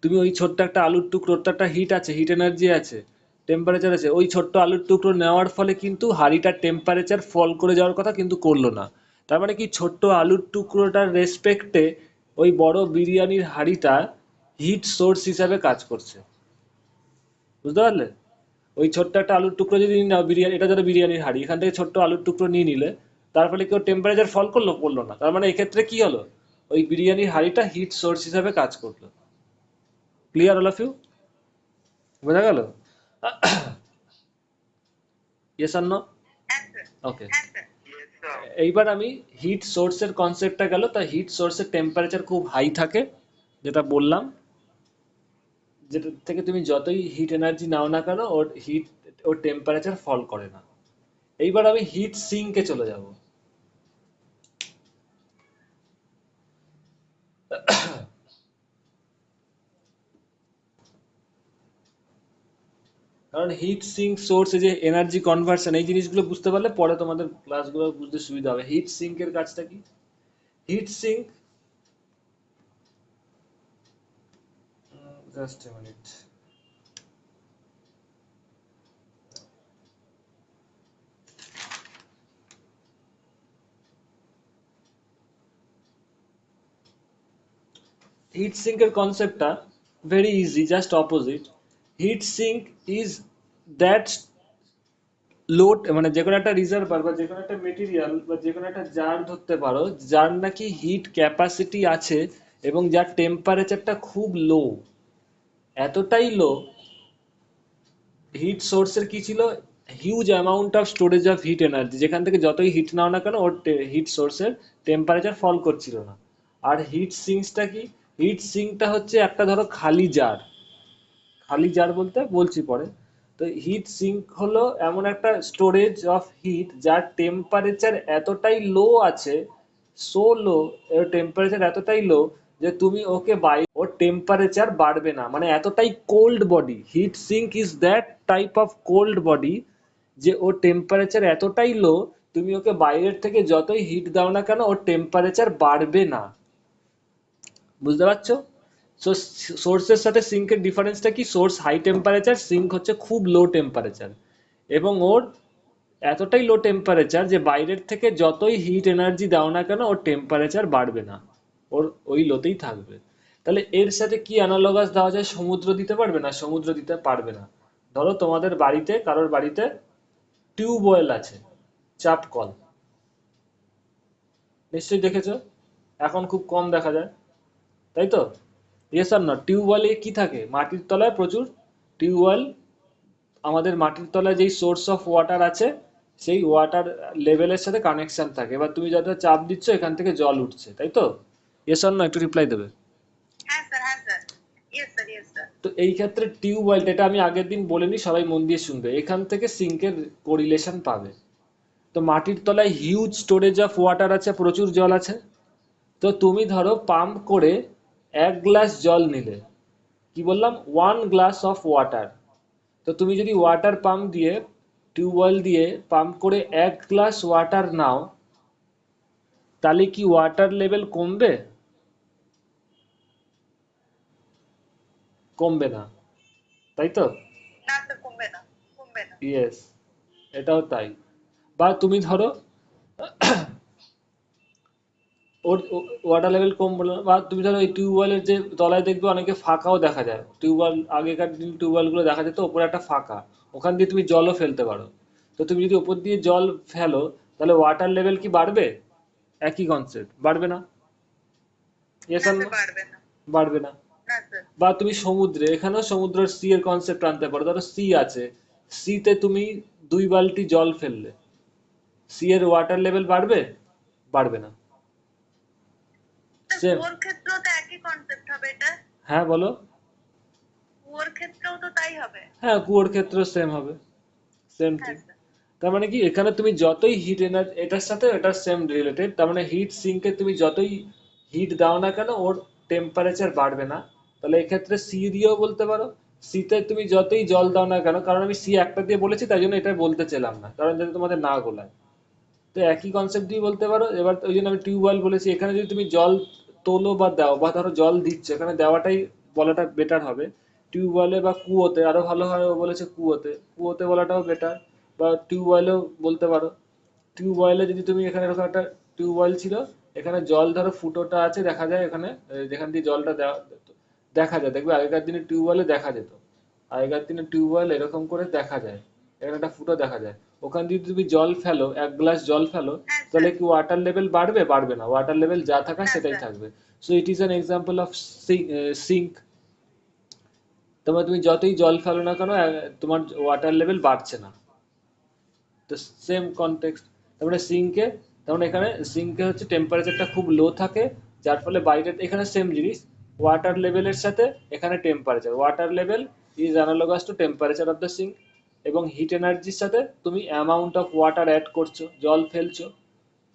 তুমি ওই ছোট্ট একটা আলুর টুকরোর তো একটা হিট আছে, হিট এনার্জি আছে, টেম্পারেচার আছে, ওই ছোট্ট আলুর টুকরো নেওয়ার ফলে কিন্তু হাঁড়িটার টেম্পারেচার ফল করে যাওয়ার কথা, কিন্তু করলো না। তার মানে কি, ছোট্ট আলুর টুকরোটার রেসপেক্টে ওই বড় বিরিয়ানির হাঁড়িটা হিট সোর্স হিসাবে কাজ করছে। বুঝতে পারলে? ওই ছোট্ট একটা আলুর টুকরো যদি নাও, বিরিয়ানি, এটা ধরো বিরিয়ানির হাঁড়ি, এখান থেকে ছোট্ট আলুর টুকরো নিয়ে নিলে, তার ফলে কেউ টেম্পারেচার ফল করলো, করলো না, তার মানে এক্ষেত্রে কি হলো, ওই বিরিয়ানির হাঁড়িটা হিট সোর্স হিসাবে কাজ করলো। Clear all of you? বোঝা গেল? ইয়েস আর নো? হ্যাঁ স্যার। ওকে। হ্যাঁ স্যার। এইবার আমি হিট সোর্সের কনসেপ্টটা গেল, তা হিট সোর্সের টেম্পারেচার খুব হাই থাকে, যেটা বললাম, যেটা থেকে তুমি যতই হিট এনার্জি নাও না কেন, ওর টেম্পারেচার ফল করে না। এইবার আমি হিট সিঙ্কে চলে যাব। কারণ হিট সিঙ্ক সোর্স, এই যে এনার্জি কনভার্সন, এই জিনিসগুলো বুঝতে পারলে পরে তোমাদের ক্লাসগুলো বুঝতে সুবিধা হবে। হিট সিঙ্কের কাজটা কি? Heat sink, just a minute. Heat সিঙ্কের কনসেপ্টটা very easy, just opposite. Heat sink is that load, মানে যে কোনো একটা রিজার্ভার বা যে কোনো একটা মেটেরিয়াল বা যে কোনো একটা জার ধরতে পারো, যার নাকি হিট ক্যাপাসিটি আছে, এবং যার টেম্পারেচারটা খুব লো, এতটাই লো। হিট সোর্সের কি ছিল, huge amount of storage of heat energy, যেখান থেকে যতই হিট নাও না কেন, ওর হিট সোর্সের টেম্পারেচার ফল করছিল না। আর হিট সিঙ্কসটা কি? হিট সিঙ্কটা হচ্ছে একটা ধরো খালি জার, খালি জার বলতে বলছি পরে। তো হিট সিঙ্ক হলো এমন একটা স্টোরেজ অফ হিট, যার টেম্পারেচার এতটাই লো আছে, সো লো, এর টেম্পারেচার এতটাই লো যে তুমি ওকে ওর টেম্পারেচার বাড়বে না, মানে এতটাই cold body. Heat sink is that type of cold body, যে ওর টেম্পারেচার এতটাই লো, তুমি ওকে বাইরের থেকে যতই হিট দাও না কেন, ওর টেম্পারেচার বাড়বে না। বুঝতে পারছো? সো সোর্সের সাথে সিঙ্কের ডিফারেন্সটা কি? সোর্স হাই টেম্পারেচার, সিঙ্ক হচ্ছে খুব লো টেম্পারেচার, এবং ওর এতটাই লো টেম্পারেচার যে বাইরের থেকে যতই হিট এনার্জি দাও না কেন, ওর টেম্পারেচার বাড়বে না, ওর ওই লোতেই থাকবে। তাহলে এর সাথে কি অ্যানালগাস দেওয়া যায়? সমুদ্র দিতে পারবে না? সমুদ্র দিতে পারবে না। ধরো তোমাদের বাড়িতে, কারোর বাড়িতে টিউবওয়েল আছে, চাপ কল, নিশ্চয়ই দেখেছো, এখন খুব কম দেখা যায়, তাই তো? Yes are not? টিউবওয়েলে কি থাকে, মাটির তলায় প্রচুর টিউবওয়েল, আমাদের মাটির তলায় যেই সোর্স অফ ওয়াটার আছে, সেই ওয়াটার লেভেলের সাথে কানেকশন থাকে, এবার তুমি যত চাপ দিচ্ছ, এখান থেকে জল উঠছে, তাই তো? ইয়েস আর নো? একটু রিপ্লাই দেবে। হ্যাঁ স্যার। হ্যাঁ sir. Yes sir. Yes sir. তো এই ক্ষেত্রে টিউবওয়েল, এটা আমি আগের দিন বলিনি, সবাই মন দিয়ে শুনবে, এখান থেকে সিঙ্কের কোরিলেশন পাবে। তো তো মাটির তলায় হিউজ স্টোরেজ অফ ওয়াটার আছে, প্রচুর জল আছে। তো তুমি ধরো পাম্প করে 1 গ্লাস জল নিলে, কি বললাম, 1 গ্লাস অফ ওয়াটার। তো তুমি যদি ওয়াটার পাম্প দিয়ে, টিউবওয়েল দিয়ে পাম্প করে 1 গ্লাস ওয়াটার নাও, তাহলে কি ওয়াটার লেভেল কমবে? কমবে না, তাই তো? না স্যার, কমবে না, কমবে না। ইয়েস, এটাও তাই। বা তুমি ধরো ওর ওয়াটার লেভেল কম বলে না, বা তুমি ধরো এই টিউবওয়েলের যে তলায় দেখবে অনেকে ফাঁকাও দেখা যায়, টিউবওয়েল আগেকার দিন টিউবওয়েলগুলো দেখা যেত ওপরে একটা ফাঁকা, ওখান দিয়ে তুমি জলও ফেলতে পারো। তো তুমি যদি ওপর দিয়ে জল ফেলো, তাহলে ওয়াটার লেভেল কি বাড়বে? একই কনসেপ্ট, বাড়বে না? ইয়েস না আর নো? স্যার, বাড়বে না। বাড়বে না। না স্যার। বা তুমি সমুদ্রে, এখানেও সমুদ্রের সি এর কনসেপ্ট আনতে পারো। ধরো সি আছে, সিতে তুমি 2 বালতি জল ফেললে, সি এর ওয়াটার লেভেল বাড়বে? বাড়বে না। Sir, same. কুয়োর ক্ষেত্রেও তো একই কনসেপ্ট হবে এটা। হ্যাঁ বলো। কুয়োর ক্ষেত্রেও তো তাই হবে। হ্যাঁ, কুয়োর ক্ষেত্রে সেম হবে, সেম হ্যাঁ থিং। স্যার। তার মানে কি, এখানে তুমি যতই হিট এনার্জি, এটার সাথে এটার সেম রিলেটেড, তার মানে হিট সিঙ্কে তুমি যতই হিট দাও না কেন ওর টেম্পারেচার বাড়বে না। তাহলে এক্ষেত্রে সি দিয়েও বলতে পারো, সিতে তুমি যতই জল দাও না কেন, কারণ আমি সি একটা দিয়ে বলেছি তাই জন্য এটা বলতে চাইলাম না, কারণ যাতে তোমাদের না গোলায়। তো একই কনসেপ্ট দিয়ে বলতে পারো। এবার ওই জন্য আমি টিউবওয়েল বলেছি, এখানে যদি তুমি জল তোলো বা দাও, বা ধরো জল দিচ্ছ, এখানে দেওয়াটাই বলাটা বেটার হবে। টিউবওয়েলে বা কুয়োতে আরো ভালো হয়, ও বলেছে কুয়োতে, কুয়োতে বলাটাও বেটার। বা টিউবওয়েলেও বলতে পারো। টিউবওয়েলে যদি তুমি, এখানে এরকম একটা টিউবওয়েল ছিল, এখানে জল ধরো ফুটোটা আছে দেখা যায় এখানে, যেখান দিয়ে জলটা দেওয়া দেখা যায়, দেখবে আগেকার দিনে টিউবওয়েলে দেখা যেত, আগেকার দিনে টিউবওয়েল এরকম করে দেখা যায়, এখানে একটা ফুটো দেখা যায়। ওখান দিয়ে তুমি জল ফেলো, 1 গ্লাস জল ফেলো, হ্যাঁ তাহলে স্যার। কি ওয়াটার লেভেল বাড়বে? বাড়বে না, ওয়াটার লেভেল যা থাকার না সেটাই স্যার। থাকবে। So it is an example of sink. তোমার তুমি যতই জল ফেলো না কেন, তোমার ওয়াটার লেভেল বাড়ছে না। তো সেম কনটেক্সট। তারপরে সিঙ্কে, তার মানে এখানে সিঙ্কে হচ্ছে টেম্পারেচারটা খুব লো থাকে, যার ফলে বাইরে, এখানে সেম জিনিস, ওয়াটার লেভেলের সাথে এখানে temperature, water level is analogous to temperature of the sink. এবং হিট এনার্জির সাথে তুমি অ্যামাউন্ট অফ ওয়াটার অ্যাড করছো, জল ফেলছো,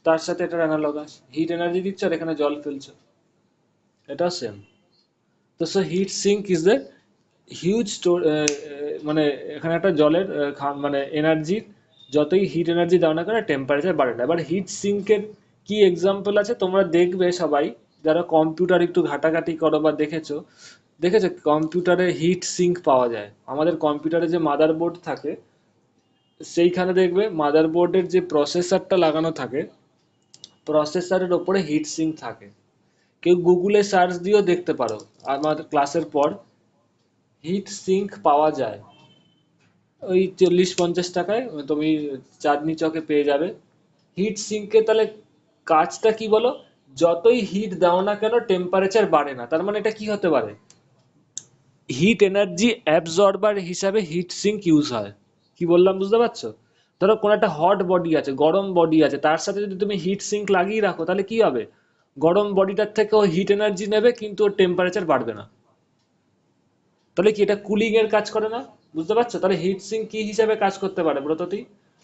তার সাথে এটার অ্যানালগাস, হিট এনার্জি দিচ্ছ আর এখানে জল ফেলছো, এটা সেম। তো so heat sink is the huge store, মানে এখানে একটা জলের মানে এনার্জির, যতই হিট এনার্জি দাও না কেন টেম্পারেচার বাড়ে না। এবার হিট সিঙ্কের কি এক্সাম্পল আছে তোমরা দেখবে সবাই, যারা কম্পিউটার একটু ঘাটাঘাটি করো বা দেখেছো, দেখেছো কম্পিউটারে হিট সিঙ্ক পাওয়া যায়। আমাদের কম্পিউটারে যে মাদারবোর্ড থাকে, সেইখানে দেখবে মাদারবোর্ডের যে প্রসেসরটা লাগানো থাকে, প্রসেসরের ওপরে হিট সিঙ্ক থাকে। কেউ গুগলে সার্চ দিয়েও দেখতে পারো, আমার ক্লাসের পর, হিট সিঙ্ক পাওয়া যায় ওই 40-50 টাকায় তুমি চাঁদনি চকে পেয়ে যাবে হিট সিঙ্কে। তাহলে কাজটা কি বলো, যতই হিট দাও না কেন টেম্পারেচার বাড়ে না, তার মানে এটা কি হতে পারে, হিট এনার্জি অ্যাবজর্বার হিসাবে হিট সিঙ্ক ইউজ হয়। কি বললাম বুঝতে পারছো? ধরো কোনো একটা হট বডি আছে, গরম বডি আছে, তার সাথে যদি তুমি হিট সিঙ্ক লাগিয়ে রাখো, তাহলে কি হবে, গরম বডিটার থেকে ও হিট এনার্জি নেবে কিন্তু ওর টেম্পারেচার বাড়বে না। তাহলে কি এটা কুলিং এর কাজ করে না? বুঝতে পারছো? তাহলে হিট সিঙ্ক কি হিসাবে কাজ করতে পারে Bratati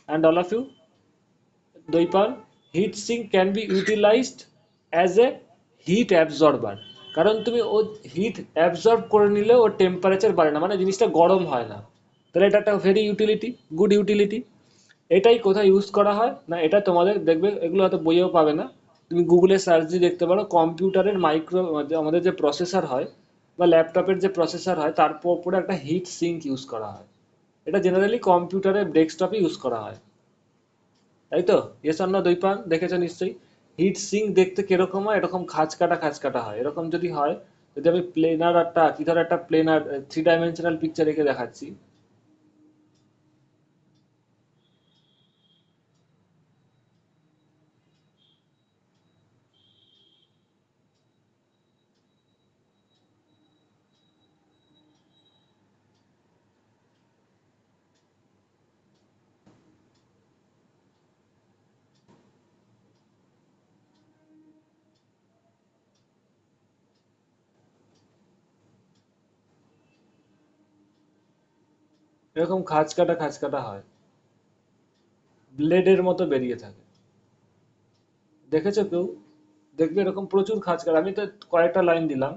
and all of you, Daipal? Heat sink can be utilised as a heat absorber. কারণ তুমি ও হিট অ্যাবজর্ব করে নিলে ওর টেম্পারেচার বাড়ে না, মানে জিনিসটা গরম হয় না। তাহলে এটা একটা ভেরি ইউটিলিটি, গুড ইউটিলিটি। এটাই কোথায় ইউজ করা হয় না, এটা তোমাদের দেখবে এগুলো হয়তো বইয়েও পাবে না, তুমি গুগলে সার্চ দিয়ে দেখতে পারো, কম্পিউটারের মাইক্রো, আমাদের যে প্রসেসর হয় বা ল্যাপটপের যে প্রসেসর হয় তার উপরে একটা হিট সিঙ্ক ইউজ করা হয়। এটা জেনারেলি কম্পিউটারের ডেস্কটপে ইউজ করা হয়, তাই তো? Yes or no Daipan? দেখেছো নিশ্চয়ই। হিট সিঙ্ক দেখতে কিরকম হয়, এরকম খাঁজ কাটা খাঁজ কাটা হয়, এরকম যদি হয়, যদি আমি প্লেনার একটা কি ধর একটা প্লেনার 3 ডাইমেনশনাল পিকচার রেখে দেখাচ্ছি, এরকম খাঁজ কাটা হয়। ব্লেডের মতো বেরিয়ে থাকে। দেখেছো কেউ? দেখবে এরকম প্রচুর খাঁজকার, আমি তো কয়েকটা লাইন দিলাম,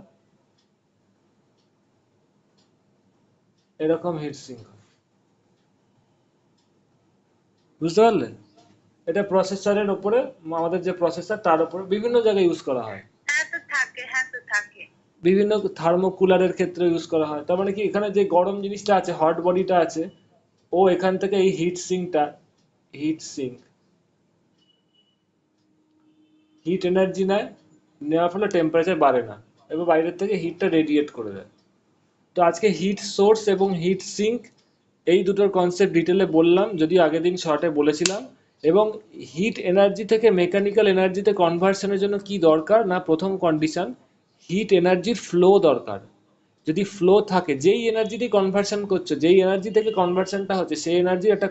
এরকম হিট সিঙ্ক। বুঝতে পারলে? এটা প্রসেসরের উপরে, আমাদের যে প্রসেসর তার উপরে বিভিন্ন জায়গায় ইউজ করা হয়। হ্যাঁ তো থাকে। বিভিন্ন থার্মোকুলারের ক্ষেত্রে ইউজ করা হয়। তার মানে কি, এখানে যে গরম জিনিসটা আছে, হট বডিটা আছে, ও এখান থেকে এই হিট সিঙ্ক হিট এনার্জি নেয়, নেওয়ার ফলে টেম্পারেচার বাড়ে না এবং বাইরের থেকে হিটটা রেডিয়েট করে দেয়। তো আজকে হিট সোর্স এবং হিট সিঙ্ক এই দুটোর কনসেপ্ট ডিটেলে বললাম, যদি আগের দিন শর্টে বলেছিলাম। এবং হিট এনার্জি থেকে মেকানিক্যাল এনার্জিতে কনভার্সনের জন্য কি দরকার না, প্রথম কন্ডিশন, হিট এনার্জির ফ্লো দরকার। যদি ফ্লো থাকে, যেই এনার্জিটি কনভার্সন করছে, যেই এনার্জি থেকে কনভার্সনটা হচ্ছে, সেই এনার্জির একটা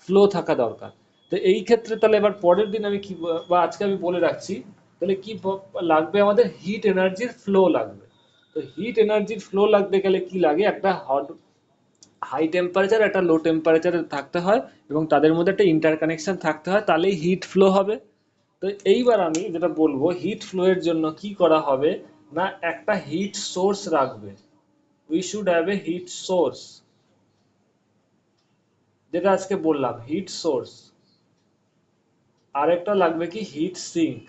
ফ্লো থাকা দরকার। তো এই ক্ষেত্রে তাহলে এবার পরের দিন আমি কি, বা আজকে আমি বলে রাখছি, তাহলে কি লাগবে আমাদের, হিট এনার্জির ফ্লো লাগবে। তো হিট এনার্জির ফ্লো লাগতে গেলে কি লাগে, একটা হাই টেম্পারেচার একটা লো টেম্পারেচারে থাকতে হয় এবং তাদের মধ্যে একটা ইন্টারকানেকশন থাকতে হয়, তাহলেই হিট ফ্লো হবে। তো এইবার আমি যেটা বলবো, হিট ফ্লো এর জন্য কি করা হবে না, একটা হিট সোর্স রাখবে। We should have a heat source, যেটা আজকে বললাম হিট সোর্স। আরেকটা লাগবে কি, হিট সিঙ্ক।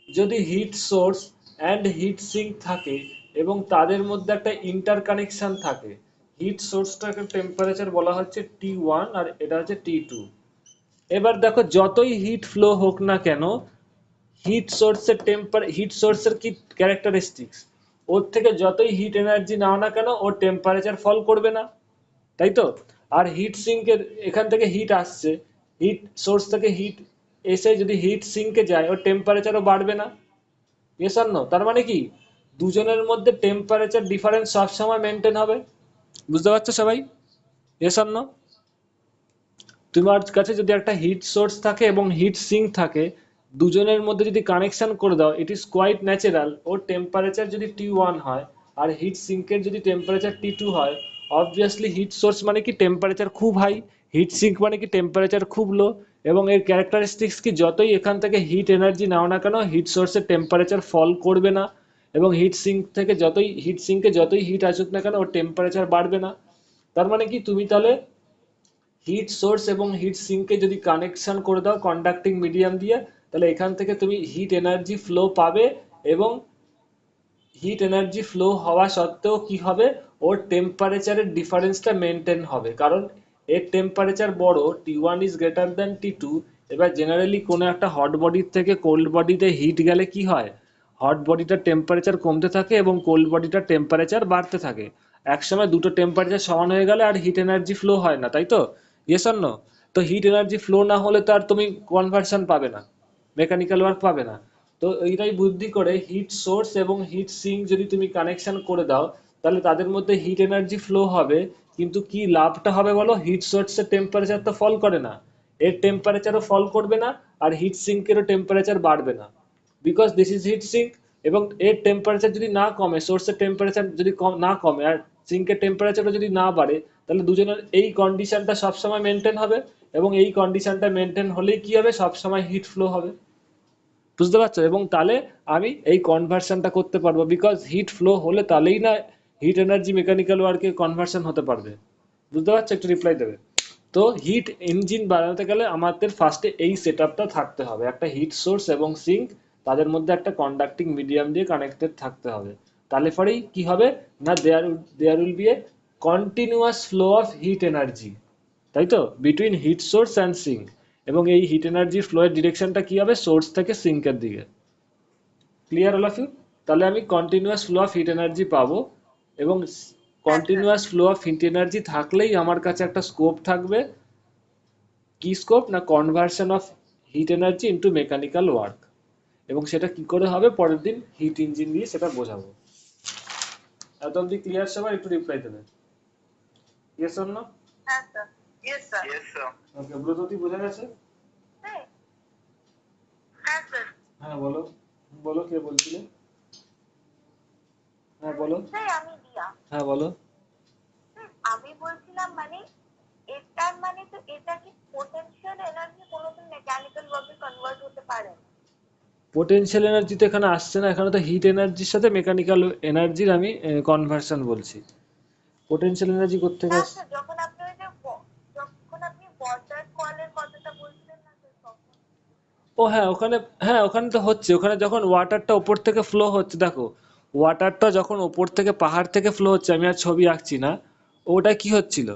যদি heat source and heat sink থাকে এবং তাদের মধ্যে একটা ইন্টারকানেকশন থাকে, হিট সোর্সটাকে টেম্পারেচার বলা হচ্ছে T1 আর এটা হচ্ছে T2। এবার দেখো, যতই হিট ফ্লো হোক না কেন, হিট সোর্সের কি ক্যারেক্টারিস্টিক্স, ওর থেকে যতই হিট এনার্জি নাও না কেন, ওর টেম্পারেচার ফল করবে না, তাই তো? আর হিট সিঙ্কের এখান থেকে হিট আসছে, হিট সোর্স থেকে হিট এসে যদি হিট সিঙ্কে যায়, ওর টেম্পারেচারও বাড়বে না। Yes or no? তার মানে কি, দুজনের মধ্যে টেম্পারেচার ডিফারেন্স সবসময় মেনটেন হবে। বুঝতে পারছো সবাই? Yes or no? তোমার কাছে যদি একটা হিট সোর্স থাকে এবং হিট সিঙ্ক থাকে, দুজনের মধ্যে যদি কানেকশন করে দাও, ইট ইজ কোয়াইট ন্যাচারাল ওর টেম্পারেচার যদি T1 হয় আর হিট সিঙ্কের যদি টেম্পারেচার T2 হয়, অবভিয়াসলি হিট সোর্স মানে কি টেম্পারেচার খুব হাই, হিট সিঙ্ক মানে কি টেম্পারেচার খুব লো। এবং এর ক্যারেক্টারিস্টিক্স কি, যতই এখান থেকে হিট এনার্জি নাও না কেন, হিট সোর্সের টেম্পারেচার ফল করবে না এবং হিট সিঙ্কে যতই হিট আসুক না কেন, ওর টেম্পারেচার বাড়বে না। তার মানে কি, তুমি তাহলে হিট সোর্স এবং হিট সিঙ্ককে যদি কানেকশন করে দাও কন্ডাক্টিং মিডিয়াম দিয়ে, তাহলে এখান থেকে তুমি হিট এনার্জি ফ্লো পাবে। এবং হিট এনার্জি ফ্লো হওয়া সত্ত্বেও কি হবে, ওর টেম্পারেচারের ডিফারেন্সটা মেনটেন হবে, কারণ এর টেম্পারেচার বড়, T1 is greater than T2। এবার জেনারেলি কোনো একটা হট বডির থেকে কোল্ড বডিতে হিট গেলে কি হয়, হট বডিটার টেম্পারেচার কমতে থাকে এবং কোল্ড বডিটার টেম্পারেচার বাড়তে থাকে। একসময় দুটো টেম্পারেচার সমান হয়ে গেলে আর হিট এনার্জি ফ্লো হয় না, তাই তো? Yes or no? তো হিট এনার্জি ফ্লো না হলে তো আর তুমি কনভার্সন পাবে না, মেকানিক্যাল ওয়ার্ক পাবে না। তো এইটাই বুদ্ধি করে হিট সোর্স এবং হিট সিঙ্ক যদি তুমি কানেকশন করে দাও, তাহলে তাদের মধ্যে হিট এনার্জি ফ্লো হবে। কিন্তু কি লাভটা হবে বলো, হিট সোর্সের টেম্পারেচার তো ফল করে না, এর টেম্পারেচারও ফল করবে না, আর হিট সিঙ্কেরও টেম্পারেচার বাড়বে না, because this is heat sink. এবং এর টেম্পারেচার যদি না কমে, সোর্সের টেম্পারেচার যদি না কমে আর সিঙ্কের টেম্পারেচারও যদি না বাড়ে, তাহলে দুজনের এই কন্ডিশনটা সবসময় মেনটেন হবে। এবং এই কন্ডিশনটা মেনটেন হলেই কি হবে, সবসময় হিট ফ্লো হবে। বুঝতে পারছো? এবং তাহলে আমি এই কনভার্সনটা করতে পারবো, বিকজ হিট ফ্লো হলে তাহলেই না হিট এনার্জি মেকানিক্যাল ওয়ার্কে কনভার্সন হতে পারবে। বুঝতে পারছো? একটু রিপ্লাই দেবে। তো হিট ইঞ্জিন বানাতে গেলে আমাদের ফার্স্টে এই সেট আপটা থাকতে হবে, একটা হিট সোর্স এবং সিঙ্ক, তাদের মধ্যে একটা কন্ডাক্টিং মিডিয়াম দিয়ে কানেক্টেড থাকতে হবে। তাহলে পরেই কি হবে না, there will be a continuous flow of heat energy, তাই তো, between heat source and sink. এবং এই হিট এনার্জি ফ্লো এর ডিরেকশনটা কি হবে, সোর্স থেকে সিঙ্কের দিকে। Clear all of you? তাহলে আমি continuous flow of heat energy পাবো। এবং হ্যাঁ sir. Continuous flow of heat energy থাকলেই আমার কাছে একটা স্কোপ থাকবে। কি স্কোপ না, conversion of heat energy into mechanical work. এবং সেটা কি করে হবে, পরের দিন হিট ইঞ্জিন দিয়ে সেটা বোঝাবো। এত অব্দি ক্লিয়ার সবাই? একটু রিপ্লাই দেবে, ইয়েস অর নো? হ্যাঁ sir. Yes sir. Okay, Bratati বোঝা গেছে? হ্যাঁ স্যার। হ্যাঁ বলো, বলো কে বলছিলে? হ্যাঁ বলো। স্যার আমি দিয়া। হ্যাঁ বলো। আমি বলছিলাম মানে এটার মানে তো এটা কি পোটেনশিয়াল এনার্জি কোনোদিন মেকানিক্যাল ওয়ার্কে কনভার্ট হতে পারে না। পোটেনশিয়াল এনার্জি তো এখানে আসছে না, এখানে তো হিট এনার্জির সাথে মেকানিক্যাল এনার্জির আমি কনভার্সন বলছি। পোটেনশিয়াল এনার্জি কোত্থেকে না আসছে? স্যার, যখন আপনি ওই যে যখন আপনি ওয়াটার কলের কথাটা বলছিলেন না স্যার তখন। ও হ্যাঁ, ওখানে, হ্যাঁ ওখানে তো হচ্ছে, ওখানে যখন ওয়াটারটা ওপর থেকে ফ্লো হচ্ছে, দেখো ওয়াটারটা যখন ওপর থেকে পাহাড় থেকে ফ্লো হচ্ছে, আমি আর ছবি আঁকছি না, ওটা কি হচ্ছিল,